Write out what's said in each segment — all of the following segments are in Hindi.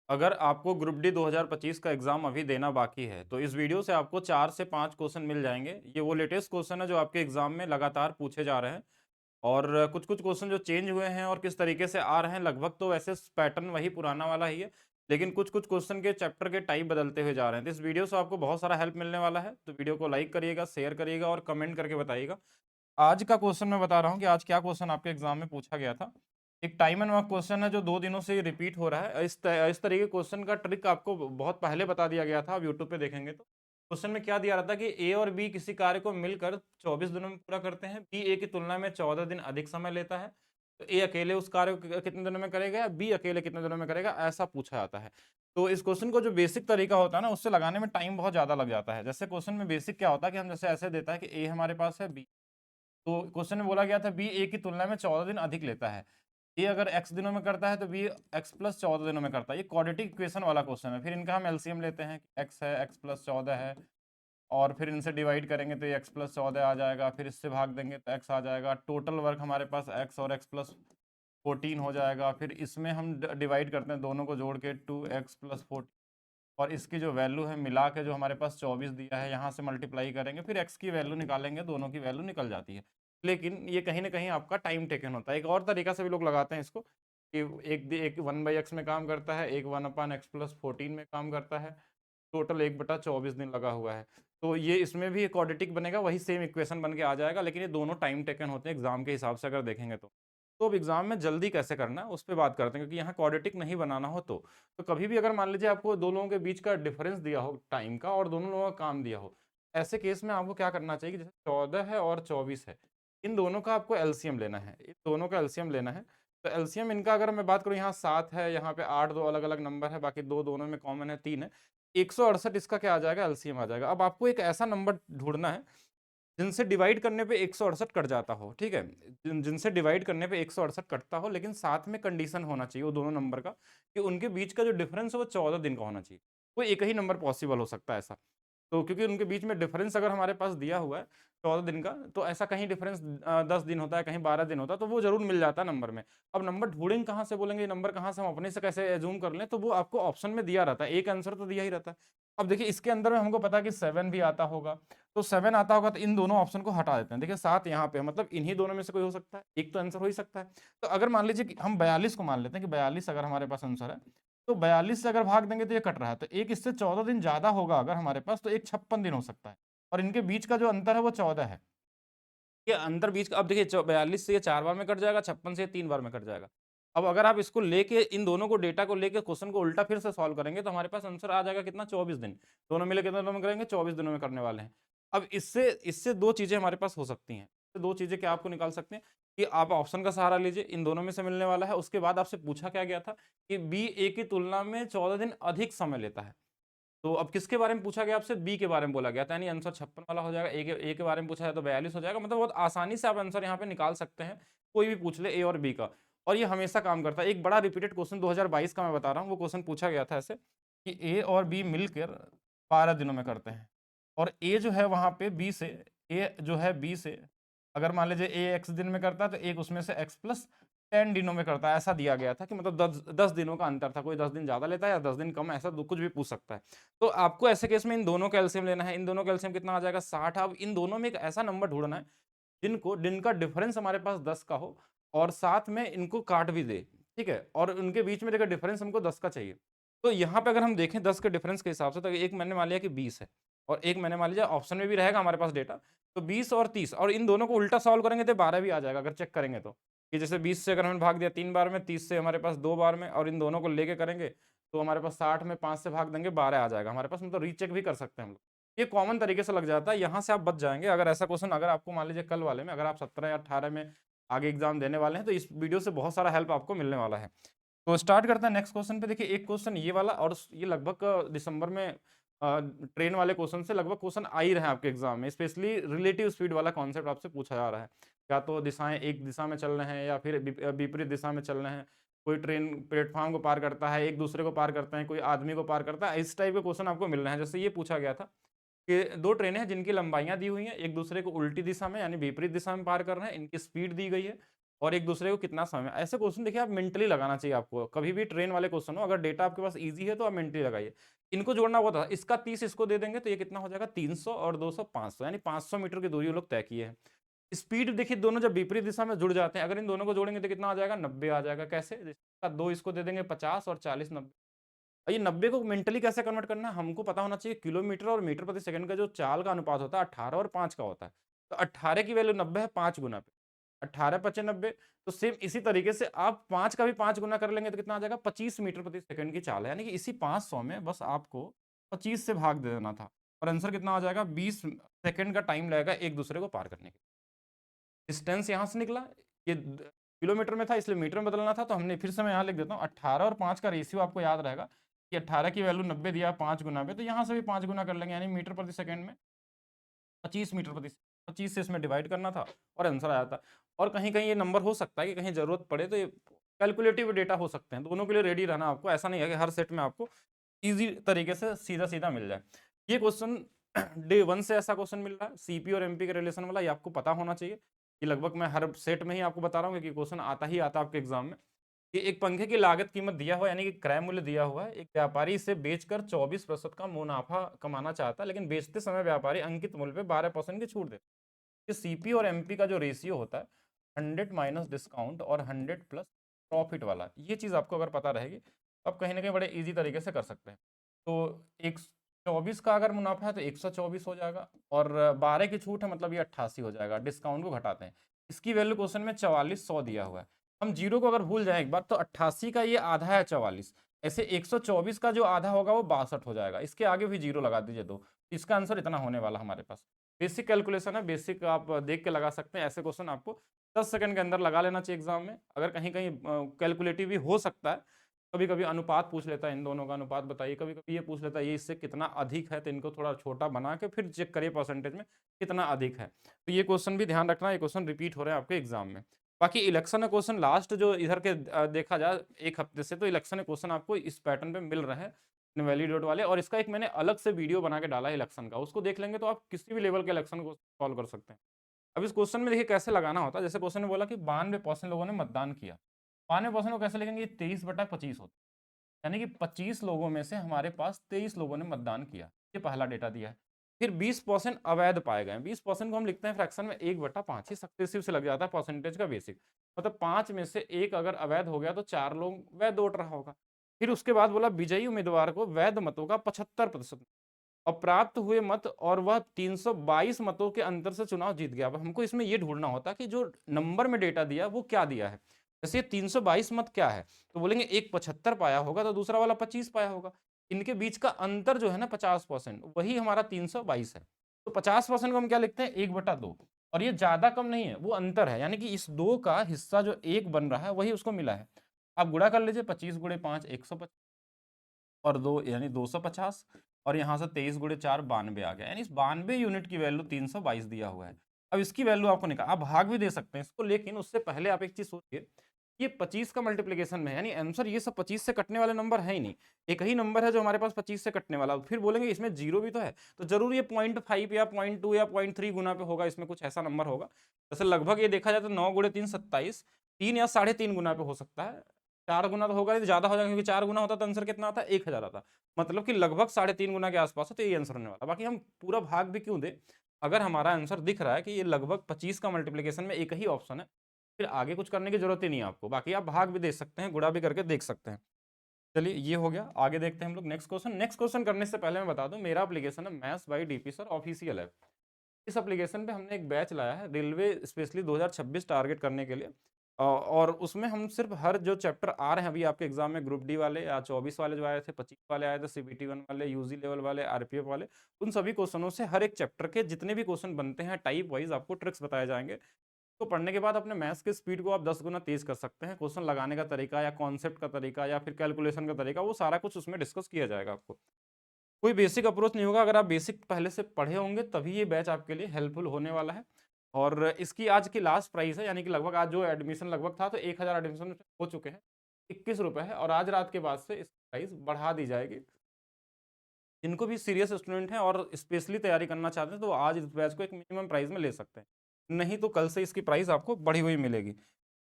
अगर आपको ग्रुप डी 2025 का एग्ज़ाम अभी देना बाकी है, तो इस वीडियो से आपको 4 से 5 क्वेश्चन मिल जाएँगे। ये वो लेटेस्ट क्वेश्चन है जो आपके एग्ज़ाम में लगातार पूछे जा रहे हैं और कुछ-कुछ क्वेश्चन जो चेंज हुए हैं और किस तरीके से आ रहे हैं, लगभग तो वैसे पैटर्न वही पुराना वाला ही है, लेकिन कुछ-कुछ क्वेश्चन के चैप्टर के टाइप बदलते हुए जा रहे हैं। तो इस वीडियो से आपको बहुत सारा हेल्प मिलने वाला है, तो वीडियो को लाइक करिएगा, शेयर करिएगा और कमेंट करके बताइएगा। आज का क्वेश्चन मैं बता रहा हूँ कि आज क्या क्वेश्चन आपके एग्जाम में पूछा गया था। एक टाइम एंड वर्क क्वेश्चन है जो 2 दिनों से रिपीट हो रहा है। इस तरीके के क्वेश्चन का ट्रिक आपको बहुत पहले बता दिया गया था, आप यूट्यूब पे देखेंगे तो। क्वेश्चन में क्या दिया रहा था कि ए और बी किसी कार्य को मिलकर 24 दिनों में पूरा करते हैं। बी ए की तुलना में 14 दिन अधिक समय लेता है। तो ए अकेले उस कार्य को कितने दिनों में करेगा या बी अकेले कितने दिनों में करेगा, ऐसा पूछा जाता है। तो इस क्वेश्चन को जो बेसिक तरीका होता है ना, उससे लगाने में टाइम बहुत ज़्यादा लग जाता है। जैसे क्वेश्चन में बेसिक क्या होता है कि हम जैसे ऐसे देता है कि ए हमारे पास है, बी तो क्वेश्चन में बोला गया था बी ए की तुलना में 14 दिन अधिक लेता है। ए अगर एक्स दिनों में करता है तो बी एक्स प्लस 14 दिनों में करता है। ये क्वाड्रेटिक इक्वेशन वाला क्वेश्चन है। फिर इनका हम एलसीएम लेते हैं, एक्स है, एक्स प्लस 14 है और फिर इनसे डिवाइड करेंगे तो ये एक्स प्लस 14 आ जाएगा। फिर इससे भाग देंगे तो एक्स आ जाएगा। टोटल वर्क हमारे पास एक्स और एक्स प्लस 14 हो जाएगा। फिर इसमें हम डिवाइड करते हैं दोनों को जोड़ के 2x प्लस 14 और इसकी जो वैल्यू है मिला के जो हमारे पास 24 दिया है, यहाँ से मल्टीप्लाई करेंगे, फिर x की वैल्यू निकालेंगे, दोनों की वैल्यू निकल जाती है। लेकिन ये कहीं न कहीं आपका टाइम टेकन होता है। एक और तरीका से भी लोग लगाते हैं इसको कि एक 1/x में काम करता है, एक 1/x प्लस 14 में काम करता है, टोटल 1/24 दिन लगा हुआ है। तो ये इसमें भी क्वाड्रेटिक बनेगा, वही सेम इक्वेशन बन के आ जाएगा, लेकिन ये दोनों टाइम टेकन होते हैं एग्ज़ाम के हिसाब से अगर देखेंगे तो। तो अब एग्ज़ाम में जल्दी कैसे करना है, उस पे बात करते हैं क्योंकि यहाँ क्वाड्रेटिक नहीं बनाना हो तो। तो कभी भी अगर मान लीजिए आपको 2 लोगों के बीच का डिफरेंस दिया हो टाइम का और दोनों लोगों का काम दिया हो, ऐसे केस में आपको क्या करना चाहिए कि जैसे 14 है और 24 है, इन दोनों का आपको एलसीएम लेना है। इन दोनों का एलसीएम लेना है। तो एलसीएम इनका अगर मैं बात करूँ, यहाँ 7 है, यहाँ पे 8 2 अलग-अलग नंबर है, बाकी 2 दोनों में कॉमन है, 3 है। 168 इसका क्या आ जाएगा, एलसीएम आ जाएगा। अब आपको एक ऐसा नंबर ढूँढना है जिनसे डिवाइड करने पे 168 कट जाता हो, ठीक है? जिनसे डिवाइड करने पे 168 कटता हो, लेकिन साथ में कंडीशन होना चाहिए वो दोनों नंबर का कि उनके बीच का जो डिफरेंस है वो 14 दिन का होना चाहिए। कोई एक ही नंबर पॉसिबल हो सकता है ऐसा। तो क्योंकि उनके बीच में डिफरेंस अगर हमारे पास दिया हुआ है 14 दिन का, तो ऐसा कहीं डिफरेंस 10 दिन होता है, कहीं 12 दिन होता है, तो वो ज़रूर मिल जाता है नंबर में। अब नंबर ढूँढेंगे कहाँ से, बोलेंगे ये नंबर कहाँ से हम अपने से कैसे अज़्यूम कर लें, तो वो आपको ऑप्शन में दिया रहता है, एक आंसर तो दिया ही रहता है। अब देखिए इसके अंदर में हमको पता है कि 7 भी आता होगा, तो 7 आता होगा तो इन दोनों ऑप्शन को हटा देते हैं। देखिए 7 यहाँ पे है, मतलब इन्हीं दोनों में से कोई हो सकता है, एक तो आंसर हो ही सकता है। तो अगर मान लीजिए कि हम 42 को मान लेते हैं कि 42 अगर हमारे पास आंसर है, तो 42 से अगर भाग देंगे तो ये कट रहा है, तो एक इससे 14 दिन ज़्यादा होगा अगर हमारे पास, तो एक 56 दिन हो सकता है और इनके बीच का जो अंतर है वो 14 है। ये अंतर बीच का अब देखिए 42 से ये 4 बार में कट जाएगा, 56 से ये 3 बार में कट जाएगा। अब अगर आप इसको लेके इन दोनों को डेटा को लेके क्वेश्चन को उल्टा फिर से सॉल्व करेंगे तो हमारे पास आंसर आ जाएगा कितना, 24 दिन। दोनों मिले कितने दिनों में करेंगे, 24 दिनों में करने वाले हैं। अब इससे इससे 2 चीज़ें हमारे पास हो सकती हैं। तो 2 चीज़ें क्या आपको निकाल सकते हैं कि आप ऑप्शन का सहारा लीजिए, इन दोनों में से मिलने वाला है। उसके बाद आपसे पूछा क्या गया था कि बी ए की तुलना में 14 दिन अधिक समय लेता है। तो अब किसके बारे में पूछा गया आपसे? बी के बारे में बोला गया था, यानी आंसर 56 वाला हो जाएगा। ए के बारे में पूछा है तो 42 हो जाएगा। मतलब बहुत आसानी से आप आंसर यहाँ पे निकाल सकते हैं, कोई भी पूछ ले ए और बी का। और ये हमेशा काम करता है। एक बड़ा रिपीटेड क्वेश्चन 2022 का मैं बता रहा हूँ, वो क्वेश्चन पूछा गया था ऐसे कि ए और बी मिलकर 12 दिनों में करते हैं और ए जो है वहाँ पे बी से, ए जो है बी से अगर मान लीजिए ए एक्स दिन में करता है तो एक उसमें से एक्स प्लस 10 दिनों में करता है, ऐसा दिया गया था कि मतलब 10 दिनों का अंतर था, कोई 10 दिन ज़्यादा लेता है या 10 दिन कम, ऐसा कुछ भी पूछ सकता है। तो आपको ऐसे केस में इन दोनों का एलसीएम लेना है। इन दोनों का एलसीएम कितना आ जाएगा, 60। अब इन दोनों में एक ऐसा नंबर ढूँढना है जिनका डिफरेंस हमारे पास 10 का हो और साथ में इनको काट भी दे, ठीक है? और उनके बीच में देखिए डिफरेंस हमको 10 का चाहिए। तो यहाँ पे अगर हम देखें 10 के डिफरेंस के हिसाब से, तो एक मैंने मान लिया कि 20 है और एक मैंने मान लिया ऑप्शन में भी रहेगा हमारे पास डेटा, तो 20 और 30 और इन दोनों को उल्टा सॉल्व करेंगे तो 12 भी आ जाएगा अगर चेक करेंगे तो। कि जैसे 20 से अगर हमने भाग दिया 3 बार में, 30 से हमारे पास 2 बार में और इन दोनों को लेके करेंगे, तो हमारे पास 60 में 5 से भाग देंगे 12 आ जाएगा हमारे पास, मतलब रीचेक भी कर सकते हैं हम लोग। ये कॉमन तरीके से लग जाता है, यहाँ से आप बच जाएँगे। अगर ऐसा क्वेश्चन अगर आपको मान लीजिए कल वाले में अगर आप 17 या 18 में आगे एग्ज़ाम देने वाले हैं, तो इस वीडियो से बहुत सारा हेल्प आपको मिलने वाला है। तो स्टार्ट करते हैं नेक्स्ट क्वेश्चन पे। देखिए एक क्वेश्चन ये वाला और ये लगभग दिसंबर में ट्रेन वाले क्वेश्चन से लगभग क्वेश्चन आ ही रहे हैं आपके एग्जाम में। स्पेशली रिलेटिव स्पीड वाला कॉन्सेप्ट आपसे पूछा जा रहा है। या तो दिशाएं एक दिशा में चल रहे हैं या फिर विपरीत दिशा में चल रहे हैं। कोई ट्रेन प्लेटफॉर्म को पार करता है, एक दूसरे को पार करते हैं, कोई आदमी को पार करता है। इस टाइप के क्वेश्चन आपको मिल रहे हैं। जैसे ये पूछा गया था कि 2 ट्रेनें हैं जिनकी लंबाइयाँ दी हुई हैं, एक दूसरे को उल्टी दिशा में यानी विपरीत दिशा में पार कर रहे हैं, इनकी स्पीड दी गई है और एक दूसरे को कितना समय, ऐसे क्वेश्चन देखिए आप मेंटली लगाना चाहिए आपको। कभी भी ट्रेन वाले क्वेश्चन हो, अगर डेटा आपके पास ईज़ी है तो आप मेंटली लगाइए। इनको जोड़ना बहुत था, इसका 30 इसको दे देंगे तो ये कितना हो जाएगा 300 और 200 500, यानी 500 मीटर की दूरी वो लोग तय किए हैं। स्पीड देखिए दोनों जब विपरीत दिशा में जुड़ जाते हैं, अगर इन दोनों को जोड़ेंगे तो कितना आ जाएगा 90 आ जाएगा। कैसे? इसका 2 इसको दे देंगे 50 और 40 90। ये 90 को मेंटली कैसे कन्वर्ट करना है, हमको पता होना चाहिए किलोमीटर और मीटर प्रति सेकंड का जो चाल का अनुपात होता है 18 और 5 का होता है। तो 18 की वैल्यू 90 है 5 गुना पे, 18 पचे 90। तो सेम इसी तरीके से आप 5 का भी 5 गुना कर लेंगे तो कितना आ जाएगा 25 मीटर प्रति सेकंड की चाल है, यानी कि इसी 500 में बस आपको 25 से भाग दे देना था और आंसर कितना आ जाएगा 20 सेकंड का टाइम लगेगा एक दूसरे को पार करने के। डिस्टेंस यहाँ से निकला, ये किलोमीटर में था इसलिए मीटर में बदलना था, तो हमने फिर से मैं यहाँ लिख देता हूँ 18 और 5 का रेशियो आपको याद रहेगा कि 18 की वैल्यू 90 दिया 5 गुना पे, तो यहाँ से भी 5 गुना कर लेंगे, यानी मीटर प्रति सेकंड में 25 मीटर प्रति 25 से इसमें डिवाइड करना था और आंसर आया था। और कहीं कहीं ये नंबर हो सकता है कि कहीं जरूरत पड़े तो ये कैलकुलेटिव डेटा हो सकते हैं, दोनों के लिए रेडी रहना आपको। ऐसा नहीं है कि हर सेट में आपको ईजी तरीके से सीधा सीधा मिल जाए। ये क्वेश्चन डे 1 से ऐसा क्वेश्चन मिल रहा है, सीपी और एमपी के रिलेशन वाला, ये आपको पता होना चाहिए। ये लगभग मैं हर सेट में ही आपको बता रहा हूँ कि क्वेश्चन आता ही आता है आपके एग्जाम में। कि एक पंखे की लागत कीमत दिया हुआ है, यानी कि क्रय मूल्य दिया हुआ है। एक व्यापारी इसे बेचकर 24% का मुनाफा कमाना चाहता है, लेकिन बेचते समय व्यापारी अंकित मूल्य पे 12% की छूट देता है। सीपी और एमपी का जो रेशियो होता है 100 माइनस डिस्काउंट और 100 प्लस प्रॉफिट वाला, ये चीज़ आपको अगर पता रहेगी तो आप कहीं ना कहीं बड़े इजी तरीके से कर सकते हैं। तो 124 का अगर मुनाफा है तो 124 हो जाएगा और 12 की छूट है मतलब ये 88 हो जाएगा, डिस्काउंट को घटाते हैं। इसकी वैल्यू क्वेश्चन में 4400 दिया हुआ है। हम जीरो को अगर भूल जाए एक बार तो 88 का ये आधा है 44, ऐसे 124 का जो आधा होगा वो 62 हो जाएगा। इसके आगे भी जीरो लगा दीजिए दो, इसका आंसर इतना होने वाला हमारे पास। बेसिक कैलकुलेशन है, बेसिक आप देख के लगा सकते हैं। ऐसे क्वेश्चन आपको 10 सेकंड के अंदर लगा लेना चाहिए एग्जाम में। अगर कहीं कहीं कैलकुलेटिव भी हो सकता है, कभी कभी अनुपात पूछ लेता है, इन दोनों का अनुपात बताइए, कभी कभी ये पूछ लेता है ये इससे कितना अधिक है, तो इनको थोड़ा छोटा बना के फिर चेक करिए परसेंटेज में कितना अधिक है। तो ये क्वेश्चन भी ध्यान रखना, ये क्वेश्चन रिपीट हो रहे हैं आपके एग्जाम में। बाकी इलेक्शन क्वेश्चन लास्ट जो इधर के देखा जाए एक हफ्ते से, तो इलेक्शन क्वेश्चन आपको इस पैटर्न पे मिल रहे हैं वैलिडेट वाले, और इसका एक मैंने अलग से वीडियो बना के डाला है इलेक्शन का, उसको देख लेंगे तो आप किसी भी लेवल के इलेक्शन को सॉल्व कर सकते हैं। अब इस क्वेश्चन में देखिए कैसे लगाना होता है। जैसे क्वेश्चन में बोला कि 92% लोगों ने मतदान किया, 92% को कैसे लिखेंगे, 23/25 होता है, यानी कि 25 लोगों में से हमारे पास 23 लोगों ने मतदान किया, ये पहला डेटा दिया है। फिर 20% अवैध पाए गए, 20% को हम लिखते हैं फ्रैक्शन में 1/5, सक्सेसिव से लग जाता है परसेंटेज का बेसिक, मतलब 5 में से 1 अगर अवैध हो गया तो 4 लोग वैध वोट रहा होगा। फिर उसके बाद बोला विजयी उम्मीदवार को वैध मतों का 75% और प्राप्त हुए मत और वह 322 मतों के अंतर से चुनाव जीत गया। अब हमको इसमें ये ढूंढना होता कि जो नंबर में डेटा दिया वो क्या दिया है। जैसे 322 मत क्या है, तो बोलेंगे एक 75 पाया होगा तो दूसरा वाला 25 पाया होगा। इनके बीच का अंतर जो है ना 50%, वही हमारा 322 है। तो 50% को हम क्या लिखते हैं 1/2, और ये ज्यादा कम नहीं है, वो अंतर है, यानी कि इस 2 का हिस्सा जो 1 बन रहा है वही उसको मिला है। आप गुणा कर लीजिए, 25 गुणे 5 150 और 2 यानी 250, और यहाँ से 23 गुणे 4 92 आ गया, यानी इस 92 यूनिट की वैल्यू 322 दिया हुआ है। अब इसकी वैल्यू आपको निकाल, आप भाग भी दे सकते हैं इसको, लेकिन उससे पहले आप एक चीज सोचिए, ये 25 का मल्टीप्लीकेशन में है, यानी आंसर ये सब 25 से कटने वाले नंबर है ही नहीं। एक ही नंबर है जो हमारे पास 25 से कटने वाला, फिर बोलेंगे इसमें जीरो भी तो है, तो जरूर ये 0.5 या 0.2 या 0.3 गुना पे होगा, इसमें कुछ ऐसा नंबर होगा। जैसे लगभग ये देखा जाए तो 9 गुणे 3 27, 3 या 3.5 गुना पे हो सकता है। 4 गुना तो होगा नहीं तो ज्यादा हो जाएगा, क्योंकि 4 गुना होता तो आंसर कितना आता 1000 आता, मतलब कि लगभग 3.5 गुना के आसपास है, तो ये आंसर होने वाला। बाकी हम पूरा भाग भी क्यों दे, अगर हमारा आंसर दिख रहा है कि ये लगभग 25 का मल्टीप्लीकेशन में एक ही ऑप्शन है, फिर आगे कुछ करने की जरूरत ही नहीं है आपको। बाकी आप भाग भी दे सकते हैं, गुणा भी करके देख सकते हैं। चलिए ये हो गया, आगे देखते हैं हम लोग नेक्स्ट क्वेश्चन। नेक्स्ट क्वेश्चन करने से पहले मैं बता दूं, मेरा एप्लीकेशन है maths by DP sir official है। इस एप्लीकेशन पे हमने एक बैच लाया है रेलवे स्पेशली 2026 टारगेट करने के लिए, और उसमें हम सिर्फ हर जो चैप्टर आ रहे हैं अभी आपके एग्जाम में, ग्रुप डी वाले या 24 वाले जो आए थे, 25 वाले आए थे, सीबीटी 1 वाले, यूजी लेवल वाले, आरपीएफ वाले, उन सभी क्वेश्चनों से हर एक चैप्टर के जितने भी क्वेश्चन बनते हैं टाइप वाइज आपको ट्रिक्स बताए जाएंगे। तो पढ़ने के बाद अपने मैथ्स के स्पीड को आप 10 गुना तेज कर सकते हैं। क्वेश्चन लगाने का तरीका या कॉन्सेप्ट का तरीका या फिर कैलकुलेशन का तरीका, वो सारा कुछ उसमें डिस्कस किया जाएगा आपको। कोई बेसिक अप्रोच नहीं होगा, अगर आप बेसिक पहले से पढ़े होंगे तभी ये बैच आपके लिए हेल्पफुल होने वाला है। और इसकी आज की लास्ट प्राइस है, यानी कि लगभग आज जो एडमिशन लगभग था तो 1000 एडमिशन हो चुके हैं, 21 रुपये है, और आज रात के बाद से इसकी प्राइस बढ़ा दी जाएगी। जिनको भी सीरियस स्टूडेंट हैं और स्पेशली तैयारी करना चाहते हैं तो आज इस बैच को एक मिनिमम प्राइस में ले सकते हैं, नहीं तो कल से इसकी प्राइस आपको बढ़ी हुई मिलेगी।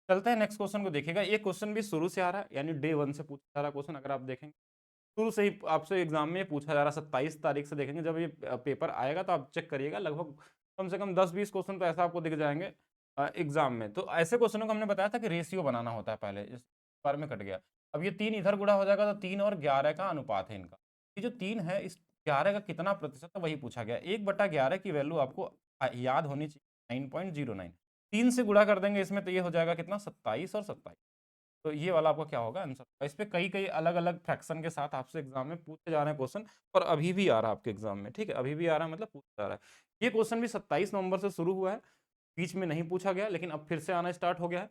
चलते हैं नेक्स्ट क्वेश्चन को देखिएगा। ये क्वेश्चन भी शुरू से आ रहा है, यानी डे 1 से पूछा जा रहा क्वेश्चन अगर आप देखेंगे। शुरू से ही आपसे एग्जाम में पूछा जा रहा है, 27 तारीख से देखेंगे जब ये पेपर आएगा तो आप चेक करिएगा, लगभग कम से कम 10-20 क्वेश्चन तो ऐसा आपको दिख जाएंगे एग्जाम में। तो ऐसे क्वेश्चनों को हमने बताया था कि रेशियो बनाना होता है पहले, इस बार में कट गया। अब ये 3 इधर गुणा हो जाएगा तो 3 और 11 का अनुपात है इनका। ये जो 3 है, इस 11 का कितना प्रतिशत है वही पूछा गया। 1/11 की वैल्यू आपको याद होनी चाहिए, 9.09। 3 से गुणा कर देंगे इसमें तो ये हो जाएगा कितना, 27 और 27। तो ये वाला आपका क्या होगा आंसर। इस पे कई कई अलग अलग फ्रैक्शन के साथ आपसे एग्जाम में पूछे जा रहे हैं क्वेश्चन, और अभी भी आ रहा है आपके एग्जाम में, ठीक है, अभी भी आ रहा है मतलब पूछा जा रहा है। ये क्वेश्चन भी 27 नवंबर से शुरू हुआ है, बीच में नहीं पूछा गया, लेकिन अब फिर से आना स्टार्ट हो गया है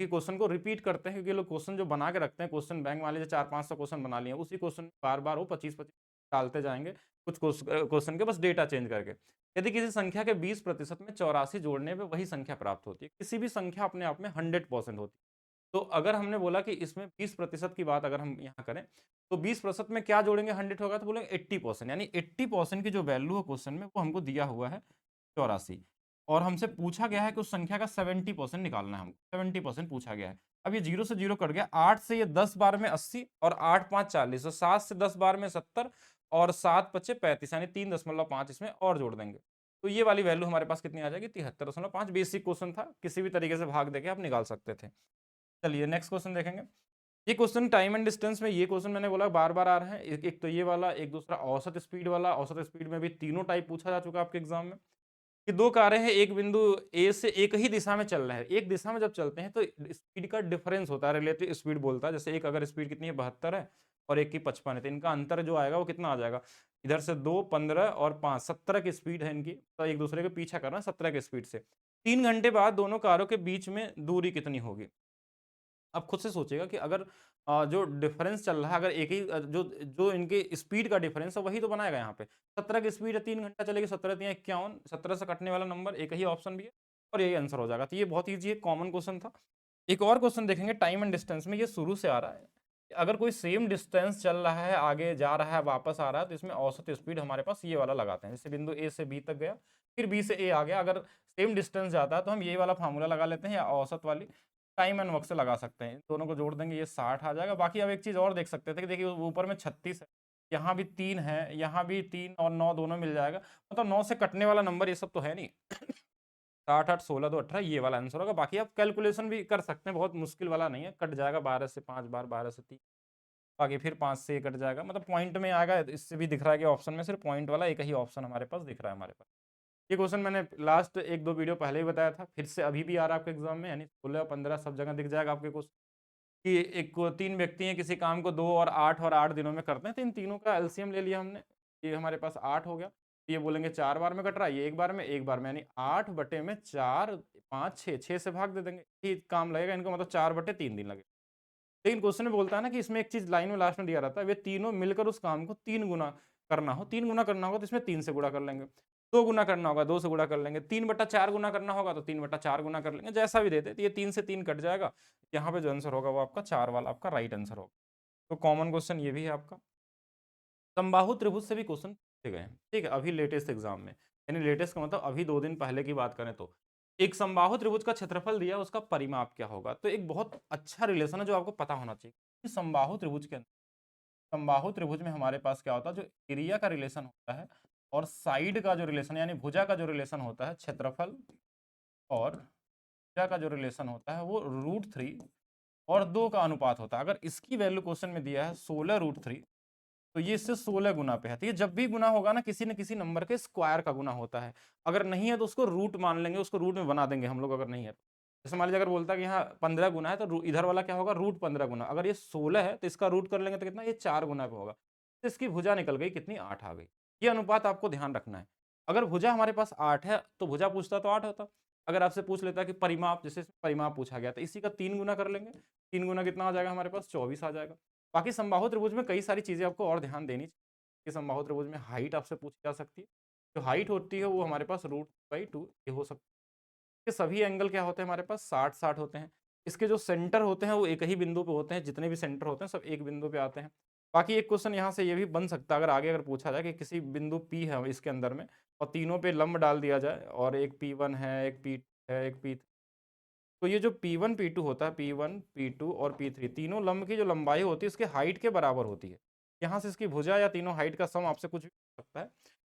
कि क्वेश्चन को रिपीट करते हैं, क्योंकि लोग क्वेश्चन जो बना के रखते हैं, क्वेश्चन बैंक वाले जो 400-500 क्वेश्चन बना लिए उसी क्वेश्चन बार बार वो 25-25 डालते जाएंगे, कुछ क्वेश्चन के बस डेटा चेंज करके। यदि किसी संख्या के 20% में 84 जोड़ने पे वही संख्या प्राप्त होती है, किसी भी संख्या अपने आप में 100% होती है। तो अगर हमने बोला कि इसमें 20% की बात अगर हम यहाँ करें, तो 20% में क्या जोड़ेंगे, 100 होगा तो बोलेंगे 80%, यानी 80% की जो वैल्यू है क्वेश्चन में वो हमको दिया हुआ है 84, और हमसे पूछा गया है कि उस संख्या का 70% निकालना है हमको, 70% पूछा गया है। अब ये 0 से 0 कट गया, 8 से ये 10 बार में 80 और 8 5 40, तो 7 से 10 बार में 70 और 7 पचे 35, यानी 3.5 इसमें और जोड़ देंगे। तो ये वाली वैल्यू हमारे पास कितनी आ जाएगी, 73.5। बेसिक क्वेश्चन था, किसी भी तरीके से भाग देके आप निकाल सकते थे। चलिए नेक्स्ट क्वेश्चन देखेंगे। ये क्वेश्चन टाइम एंड डिस्टेंस में, ये क्वेश्चन मैंने बोला बार बार आ रहा है। एक तो ये वाला, एक दूसरा औसत स्पीड वाला। औसत स्पीड में भी तीनों टाइप पूछा जा चुका है आपके एग्जाम में, कि दो कारें हैं, एक बिंदु ए से एक ही दिशा में चल रहे हैं। एक दिशा में जब चलते हैं तो स्पीड का डिफरेंस होता है, रिलेटिव स्पीड बोलता है। जैसे एक अगर स्पीड कितनी है, 72 है, और एक की 55 है, तो इनका अंतर जो आएगा वो कितना आ जाएगा, इधर से 2, 15 और 5, 17 की स्पीड है इनकी, तो एक दूसरे के पीछा करना 17 की स्पीड से। 3 घंटे बाद दोनों कारों के बीच में दूरी कितनी होगी। अब खुद से सोचिएगा कि अगर जो डिफरेंस चल रहा है, अगर एक ही जो जो इनके स्पीड का डिफरेंस है वही तो बनाएगा यहाँ पे। 17 की स्पीड है, 3 घंटा चलेगी, 17 तिया 51, 17 से कटने वाला नंबर एक ही ऑप्शन भी है, और यही आंसर हो जाएगा। तो ये बहुत ईजी है, कॉमन क्वेश्चन था। एक और क्वेश्चन देखेंगे टाइम एंड डिस्टेंस में, ये शुरू से आ रहा है। अगर कोई सेम डिस्टेंस चल रहा है, आगे जा रहा है, वापस आ रहा है, तो इसमें औसत स्पीड हमारे पास ये वाला लगाते हैं। जैसे बिंदु ए से बी तक गया, फिर बी से ए आ गया, अगर सेम डिस्टेंस जाता है तो हम ये वाला फार्मूला लगा लेते हैं, या औसत वाली टाइम एंड वर्क से लगा सकते हैं। इन दोनों को जोड़ देंगे, ये 60 आ जाएगा। बाकी अब एक चीज़ और देख सकते थे कि देखिए ऊपर में 36 है, यहाँ भी 3 है, यहाँ भी 3 और 9 दोनों मिल जाएगा, मतलब 9 से कटने वाला नंबर ये सब तो है नहीं। 8 8 16 2 18, ये वाला आंसर होगा। बाकी आप कैलकुलेशन भी कर सकते हैं, बहुत मुश्किल वाला नहीं है। कट जाएगा 12 से 5 बार, 12 से 3, बाकी फिर 5 से ये कट जाएगा, मतलब पॉइंट में आएगा। इससे भी दिख रहा है कि ऑप्शन में सिर्फ पॉइंट वाला एक ही ऑप्शन हमारे पास दिख रहा है हमारे पास। ये क्वेश्चन मैंने लास्ट 1-2 वीडियो पहले ही बताया था, फिर से अभी भी आ रहा है आपके एग्जाम में, यानी 16 15 सब जगह दिख जाएगा आपके क्वेश्चन। कि एक को 3 व्यक्ति हैं, किसी काम को 2 और 8 दिनों में करते हैं, तो इन तीनों का एलसीएम ले लिया हमने। ये हमारे पास 8 हो गया। ये बोलेंगे 4 बार में कट रहा है, ये 1 बार में, 1 बार में, यानी 8 बटे में 4 5 6, 6 से भाग दे देंगे, ये काम लगेगा इनको, मतलब 4 बटे 3 दिन लगेगा। लेकिन क्वेश्चन में बोलता है ना कि इसमें एक चीज लाइन में लास्ट में दिया रहता है, वे तीनों मिलकर उस काम को 3 गुना करना हो। 3 गुना करना होगा तो इसमें 3 से गुणा कर लेंगे, 2 गुना करना होगा 2 से गुणा कर लेंगे, 3/4 गुना करना होगा तो 3/4 गुना कर लेंगे, जैसा भी देते। तो ये 3 से 3 कट जाएगा, यहाँ पे जो आंसर होगा वो आपका 4 वाला आपका राइट आंसर होगा। तो कॉमन क्वेश्चन ये भी है आपका। समबाहु त्रिभुज से भी क्वेश्चन पूछे गए हैं, ठीक है, अभी लेटेस्ट एग्जाम में, यानी लेटेस्ट का मतलब अभी 2 दिन पहले की बात करें तो। एक समबाहु त्रिभुज का क्षेत्रफल दिया, उसका परिमाप क्या होगा। तो एक बहुत अच्छा रिलेशन है जो आपको पता होना चाहिए कि समबाहु त्रिभुज के अंदर, समबाहु त्रिभुज में हमारे पास क्या होता है, जो एरिया का रिलेशन होता है और साइड का जो रिलेशन, यानी भुजा का जो रिलेशन होता है, क्षेत्रफल और भुजा का जो रिलेशन होता है वो √3 और 2 का अनुपात होता है। अगर इसकी वैल्यू क्वेश्चन में दिया है 16√3, तो ये इससे 16 गुना पे है। तो ये जब भी गुना होगा ना, किसी न किसी नंबर के स्क्वायर का गुना होता है। अगर नहीं है तो उसको रूट मान लेंगे, उसको रूट में बना देंगे हम लोग, अगर नहीं है तो। जैसे मान लीजिए अगर बोलता है कि यहाँ 15 गुना है, तो इधर वाला क्या होगा, √15 गुना। अगर ये 16 है तो इसका रूट कर लेंगे तो कितना, ये 4 गुना पे होगा। तो इसकी भुजा निकल गई कितनी, 8 आ गई। ये अनुपात आपको ध्यान रखना है। अगर भुजा हमारे पास 8 है तो भुजा पूछता तो 8 होता। अगर आपसे पूछ लेता कि परिमाप, जैसे इसमें परिमाप पूछा गया, तो इसी का 3 गुना कर लेंगे। 3 गुना कितना आ जाएगा हमारे पास, 24 आ जाएगा। बाकी समबाहु त्रिभुज में कई सारी चीजें आपको और ध्यान देनी चाहिए। कि समबाहु त्रिभुज में हाइट आपसे पूछी जा सकती है। जो हाइट होती है वो हमारे पास √2 ये हो सकती है। ये सभी एंगल क्या होते हैं हमारे पास, 60-60 होते हैं। इसके जो सेंटर होते हैं वो एक ही बिंदु पे होते हैं, जितने भी सेंटर होते हैं सब एक बिंदु पे आते हैं। बाकी एक क्वेश्चन यहाँ से ये भी बन सकता है, अगर आगे अगर पूछा जाए कि किसी बिंदु P है इसके अंदर में, और तीनों पे लंब डाल दिया जाए, और एक P1 है, एक P है, एक P तो ये जो P1 P2 होता है, P1 P2 और P3 तीनों लंब की जो लंबाई होती है इसके हाइट के बराबर होती है। यहाँ से इसकी भुजा या तीनों हाइट का सम आपसे कुछ भी हो सकता है,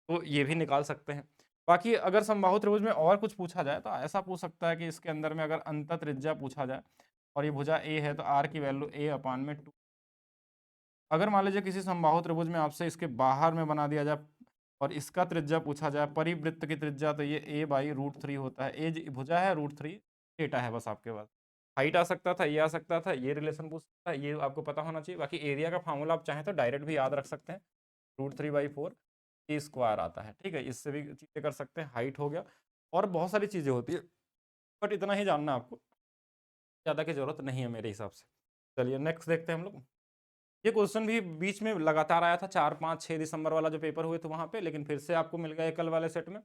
तो ये भी निकाल सकते हैं। बाकी अगर समबाहु त्रिभुज में और कुछ पूछा जाए तो ऐसा पूछ सकता है कि इसके अंदर में अगर अंतः त्रिज्या पूछा जाए और ये भुजा a है तो r की वैल्यू a/2। अगर मान लीजिए किसी समबाहु त्रिभुज में आपसे इसके बाहर में बना दिया जाए और इसका त्रिज्या पूछा जाए, परिवृत्त की त्रिज्या, तो ये a/√3 होता है। ए भुजा है, √3 थीटा है बस आपके पास। हाइट आ सकता था, ये आ सकता था, ये रिलेशन पूछ सकता है, ये आपको पता होना चाहिए। बाकी एरिया का फार्मूला आप चाहें तो डायरेक्ट भी याद रख सकते हैं, √3/4 ए स्क्वायर आता है, ठीक है। इससे भी चीज़ें कर सकते हैं, हाइट हो गया और बहुत सारी चीज़ें होती है, बट इतना ही जानना आपको, ज़्यादा की जरूरत नहीं है मेरे हिसाब से। चलिए नेक्स्ट देखते हैं हम लोग। ये क्वेश्चन भी बीच में लगातार आया था, 4, 5, 6 दिसंबर वाला जो पेपर हुए थे वहाँ पे, लेकिन फिर से आपको मिल गया कल वाले सेट में